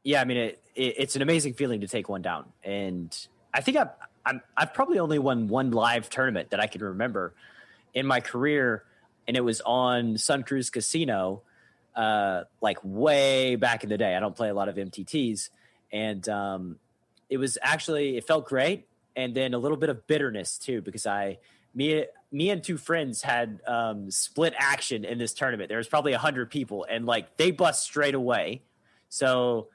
Yeah, I mean, it's an amazing feeling to take one down. And I think I've probably only won one live tournament that I can remember in my career, and it was on Sun Cruise Casino, like way back in the day. I don't play a lot of MTTs, and it felt great, and then a little bit of bitterness too, because me and two friends had split action in this tournament. There was probably 100 people, and like they bust straight away. So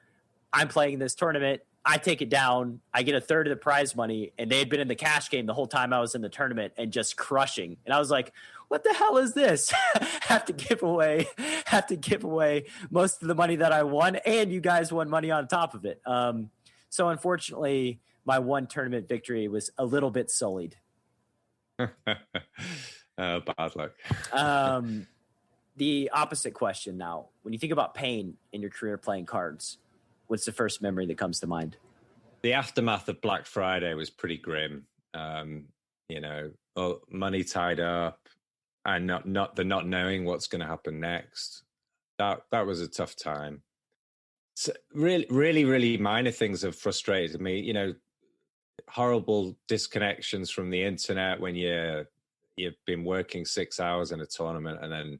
I'm playing this tournament. I take it down. I get a third of the prize money, and they had been in the cash game the whole time I was in the tournament and just crushing. And I was like, what the hell is this? have to give away most of the money that I won, and you guys won money on top of it. So unfortunately, my one tournament victory was a little bit sullied. Bad luck. The opposite question now. When you think about pain in your career playing cards, what's the first memory that comes to mind? The aftermath of Black Friday was pretty grim. Money tied up and not knowing what's going to happen next. That was a tough time. So really, really, really minor things have frustrated me. Horrible disconnections from the internet when you've been working 6 hours in a tournament and then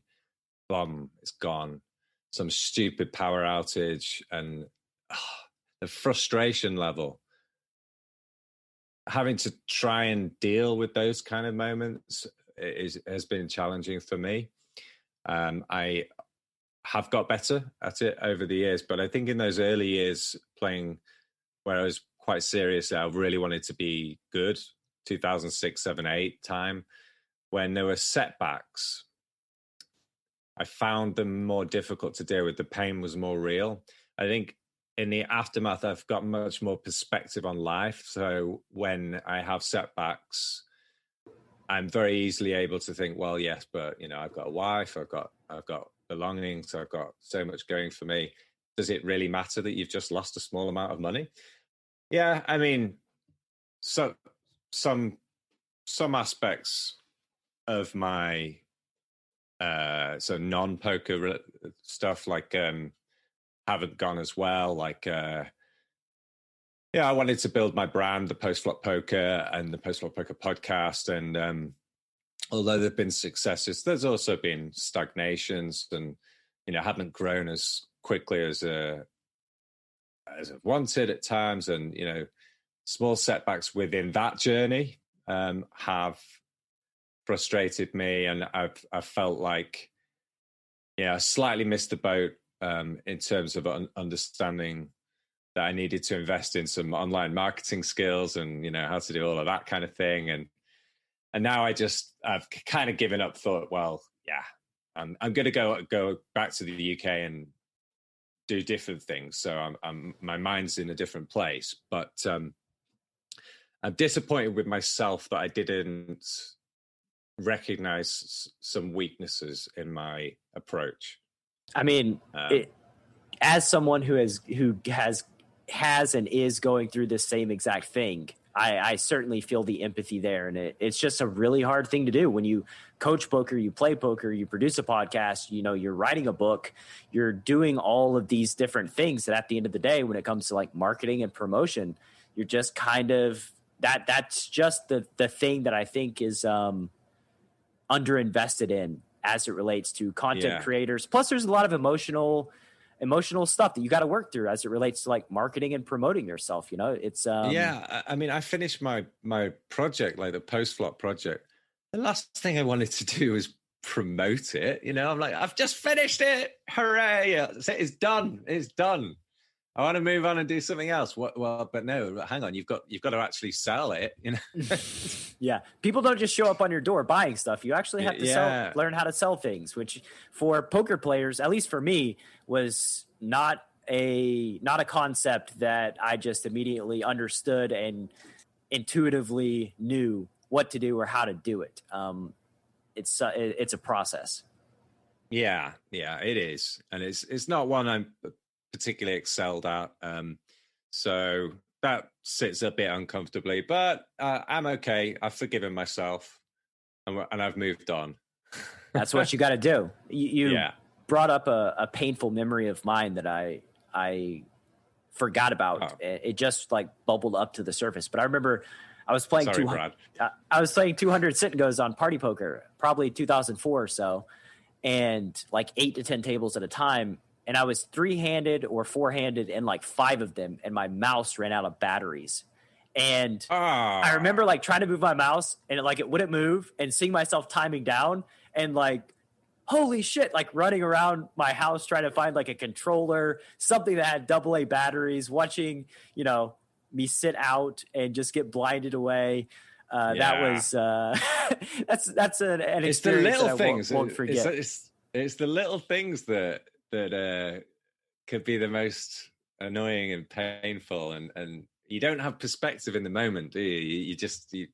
boom, it's gone. Some stupid power outage, and the frustration level. Having to try and deal with those kind of moments has been challenging for me. I have got better at it over the years, but I think in those early years playing where I was quite serious, I really wanted to be good, 2006, 7, 8 time, when there were setbacks, I found them more difficult to deal with. The pain was more real. I think in the aftermath, I've got much more perspective on life. So when I have setbacks, I'm very easily able to think, well, yes, but I've got a wife, I've got belongings, I've got so much going for me. Does it really matter that you've just lost a small amount of money? Yeah, I mean, so some aspects of my non-poker stuff like haven't gone as well. Like I wanted to build my brand, the Post-Flop Poker and the Post-Flop Poker podcast, and although there've been successes, there's also been stagnations, and haven't grown as quickly as I've wanted at times, and small setbacks within that journey have frustrated me, and I've felt like I slightly missed the boat in terms of understanding that I needed to invest in some online marketing skills and how to do all of that kind of thing, and now I've kind of given up, thought, well, yeah, I'm going to go back to the UK and do different things. So my mind's in a different place, but I'm disappointed with myself that I didn't recognize some weaknesses in my approach. I mean, as someone who has and is going through the same exact thing, I certainly feel the empathy there. And it's just a really hard thing to do when you coach poker, you play poker, you produce a podcast, you're writing a book, you're doing all of these different things that at the end of the day, when it comes to like marketing and promotion, you're just kind of that's just the thing that I think is underinvested in as it relates to content creators. Plus there's a lot of emotional stuff that you got to work through as it relates to like marketing and promoting yourself. It's I mean, I finished my project, like the post-flop project. The last thing I wanted to do was promote it. I'm like, I've just finished it. Hooray. It's done. I want to move on and do something else. Well, but no, hang on. You've got to actually sell it. Yeah. People don't just show up on your door buying stuff. You actually have to learn how to sell things, which for poker players, at least for me, was not a concept that I just immediately understood and intuitively knew what to do or how to do it. It's a process. Yeah, it is. And it's not one I'm particularly excelled at. So that sits a bit uncomfortably, but I'm okay. I've forgiven myself and I've moved on. That's what you got to do. You brought up a painful memory of mine that I forgot about. Oh. It just like bubbled up to the surface. But I remember I was playing 200 sit and goes on Party Poker, probably 2004 or so, and like 8 to 10 tables at a time. And I was 3-handed or 4-handed in like 5 of them, and my mouse ran out of batteries. And I remember like trying to move my mouse, and it wouldn't move, and seeing myself timing down, and like, holy shit, like running around my house trying to find like a controller, something that had AA batteries, watching, me sit out and just get blinded away. That was that's an experience. It's the little that things. Won't forget. It's the little things that could be the most annoying and painful, and you don't have perspective in the moment, do you?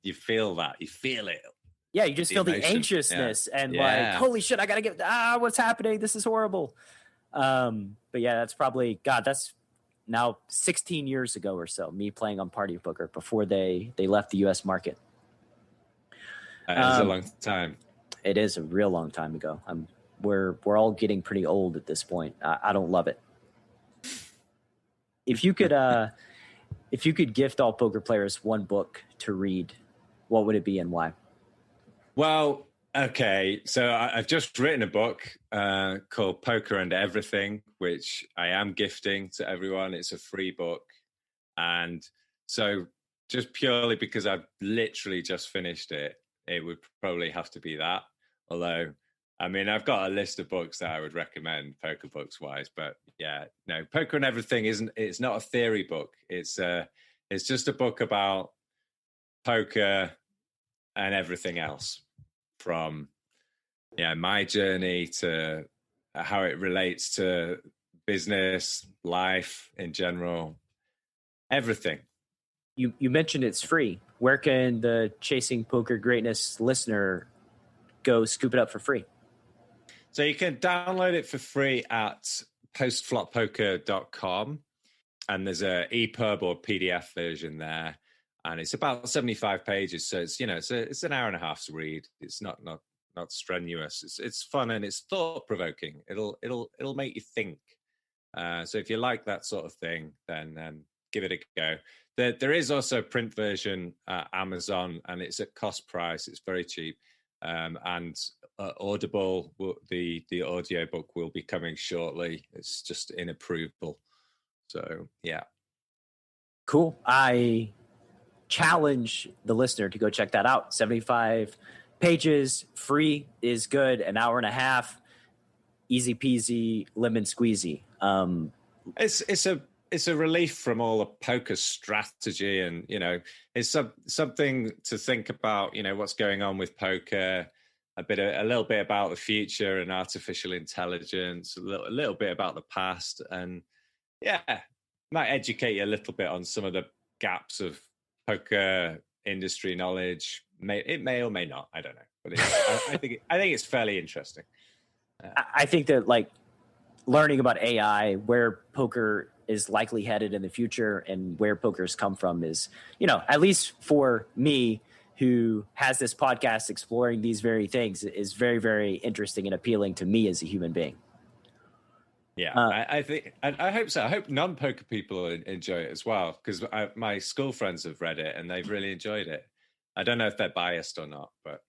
You feel that, you feel it. Yeah, you just feel the anxiousness and like, holy shit, I gotta get what's happening? This is horrible. But yeah, that's probably that's now 16 years ago or so, me playing on Party Poker before they left the US market. That is a long time. It is a real long time ago. We're all getting pretty old at this point. I don't love it. If you could gift all poker players one book to read, what would it be and why? Well, okay. So I've just written a book called Poker and Everything, which I am gifting to everyone. It's a free book. And so just purely because I've literally just finished it, it would probably have to be that. Although, I mean, I've got a list of books that I would recommend poker books wise, but yeah, no, Poker and Everything it's not a theory book. It's just a book about poker and everything else, from my journey to how it relates to business, life in general, everything. You mentioned it's free. Where can the Chasing Poker Greatness listener go scoop it up for free? So you can download it for free at postfloppoker.com, and there's a EPUB or PDF version there, and it's about 75 pages. So it's it's an hour and a half to read. It's not strenuous. It's fun and it's thought provoking. It'll make you think. So if you like that sort of thing, then give it a go. There is also a print version at Amazon, and it's at cost price. It's very cheap. And Audible, the audio book will be coming shortly. It's just in approval. So, yeah. Cool. I challenge the listener to go check that out. 75 pages, free is good. An hour and a half, easy peasy, lemon squeezy. It's a relief from all the poker strategy, and it's something to think about. What's going on with poker, a little bit about the future and artificial intelligence, a little bit about the past, and might educate you a little bit on some of the gaps of poker industry knowledge. It may or may not. I don't know, but I think it's fairly interesting. I think that like learning about AI, where poker is likely headed in the future, and where poker's come from is, at least for me, who has this podcast exploring these very things, is very, very interesting and appealing to me as a human being. Yeah, I think, and I hope so. I hope non-poker people enjoy it as well, because my school friends have read it and they've really enjoyed it. I don't know if they're biased or not, but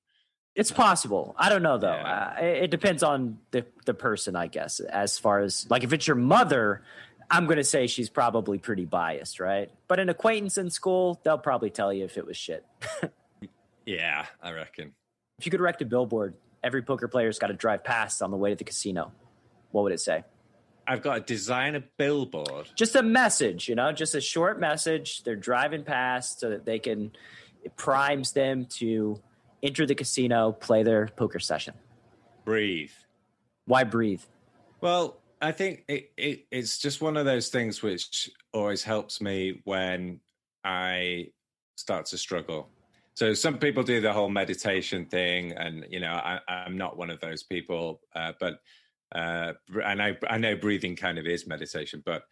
it's possible. I don't know though. Yeah. It depends on the person, I guess. As far as like, if it's your mother, I'm going to say she's probably pretty biased, right? But an acquaintance in school, they'll probably tell you if it was shit. Yeah, I reckon. If you could erect a billboard, every poker player's got to drive past on the way to the casino, what would it say? I've got to design a billboard. Just a message, just a short message. They're driving past so that it primes them to enter the casino, play their poker session. Breathe. Why breathe? Well, I think it's just one of those things which always helps me when I start to struggle. So some people do the whole meditation thing, and I'm not one of those people. But and I know breathing kind of is meditation, but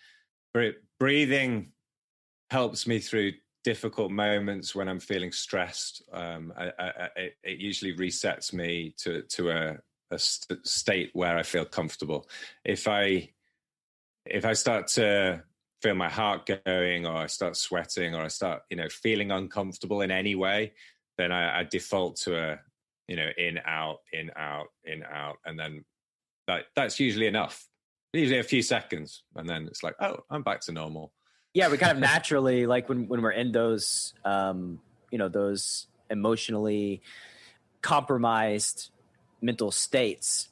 breathing helps me through difficult moments when I'm feeling stressed. It usually resets me to a state where I feel comfortable. If I start to feel my heart going, or I start sweating, or I start feeling uncomfortable in any way, then I default to a in out, and then that's usually enough. Usually a few seconds, and then it's like, oh, I'm back to normal. Yeah, we kind of naturally, like when we're in those those emotionally compromised mental states,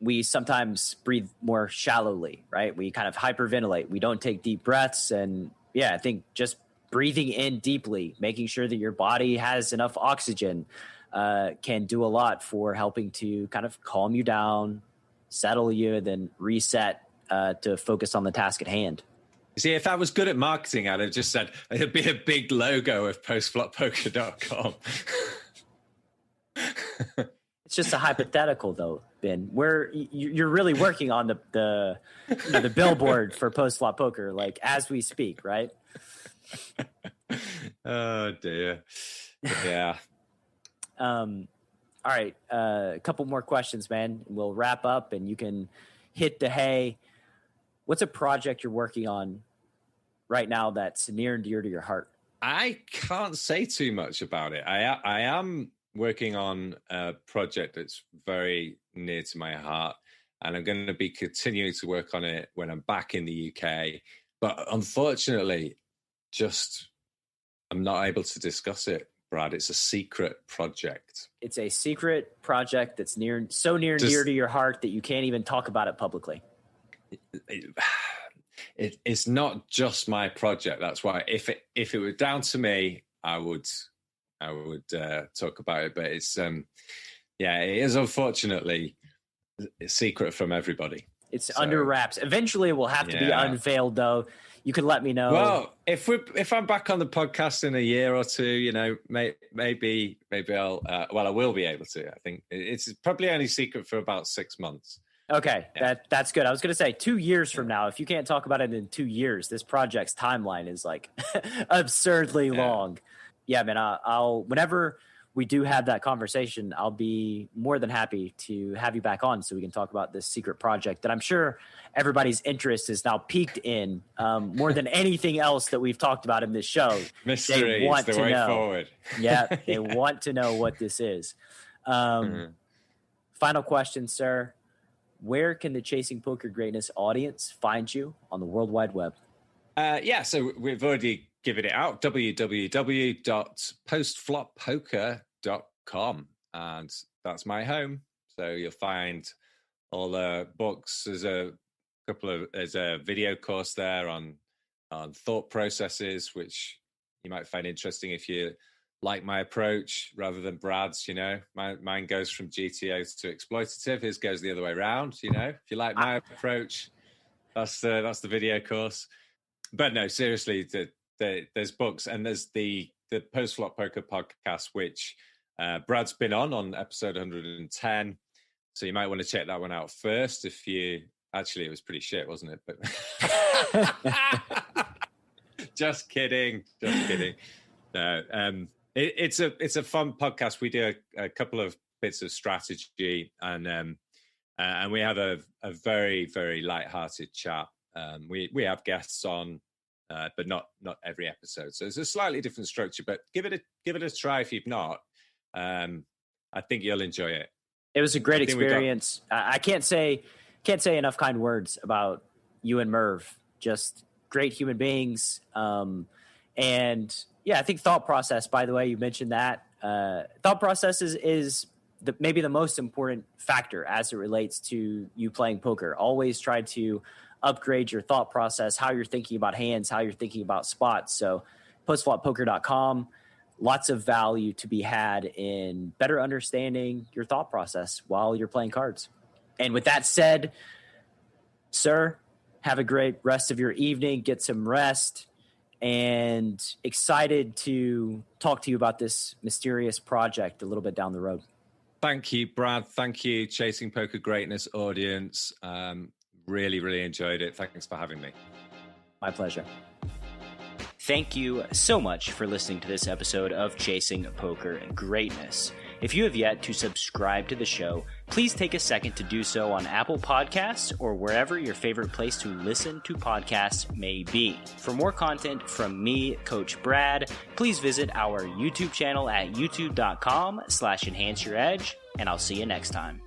we sometimes breathe more shallowly, right? We kind of hyperventilate. We don't take deep breaths. And I think just breathing in deeply, making sure that your body has enough oxygen, can do a lot for helping to kind of calm you down, settle you, then reset to focus on the task at hand. See, if I was good at marketing, I'd have just said it'd be a big logo of postfloppoker.com. It's just a hypothetical, though, Ben. Where you're really working on the billboard for post-flop poker, like as we speak, right? Oh dear. Yeah. All right. A couple more questions, man. We'll wrap up, and you can hit the hay. What's a project you're working on right now that's near and dear to your heart? I can't say too much about it. I am working on a project that's very near to my heart, and I'm going to be continuing to work on it when I'm back in the UK. But unfortunately, I'm not able to discuss it, Brad. It's a secret project. It's a secret project that's so near and dear to your heart that you can't even talk about it publicly. It's not just my project. That's why if it were down to me, I would talk about it. But it's it is unfortunately a secret from everybody. It's under wraps. Eventually, it will have to be unveiled, though. You can let me know. Well, if I'm back on the podcast in a year or two, maybe I'll. I will be able to. I think it's probably only secret for about 6 months. Okay, that's good. I was going to say 2 years from now, if you can't talk about it in 2 years, this project's timeline is like absurdly long. Yeah, man, I'll whenever we do have that conversation, I'll be more than happy to have you back on so we can talk about this secret project that I'm sure everybody's interest is now peaked in more than anything else that we've talked about in this show. Mystery is the way forward. Yeah, they want to know what this is. Final question, sir. Where can the Chasing Poker Greatness audience find you on the World Wide Web? So we've already given it out, www.postfloppoker.com. And that's my home. So you'll find all the books. There's a video course there on thought processes, which you might find interesting if you're like my approach rather than Brad's. Mine goes from GTO to exploitative. His goes the other way around. If you like my approach, that's the video course. But no, seriously, there's books, and there's the Post-Flop Poker podcast, which Brad's been on episode 110. So you might want to check that one out first. Actually, it was pretty shit, wasn't it? But just kidding. No, it's a fun podcast. We do a couple of bits of strategy, and we have a very, very light-hearted chat. We have guests on, but not every episode. So it's a slightly different structure. But give it a try if you've not. I think you'll enjoy it. It was a great experience. I can't say enough kind words about you and Merv. Just great human beings. And yeah, I think thought process, by the way, you mentioned that. Thought process is maybe the most important factor as it relates to you playing poker. Always try to upgrade your thought process, how you're thinking about hands, how you're thinking about spots. So postfloppoker.com, lots of value to be had in better understanding your thought process while you're playing cards. And with that said, sir, have a great rest of your evening, get some rest, and excited to talk to you about this mysterious project a little bit down the road. Thank you, Brad. Thank you, Chasing Poker Greatness audience. Really, really enjoyed it. Thanks for having me. My pleasure. Thank you so much for listening to this episode of Chasing Poker Greatness. If you have yet to subscribe to the show, please take a second to do so on Apple Podcasts or wherever your favorite place to listen to podcasts may be. For more content from me, Coach Brad, please visit our YouTube channel at youtube.com/enhanceyouredge, and I'll see you next time.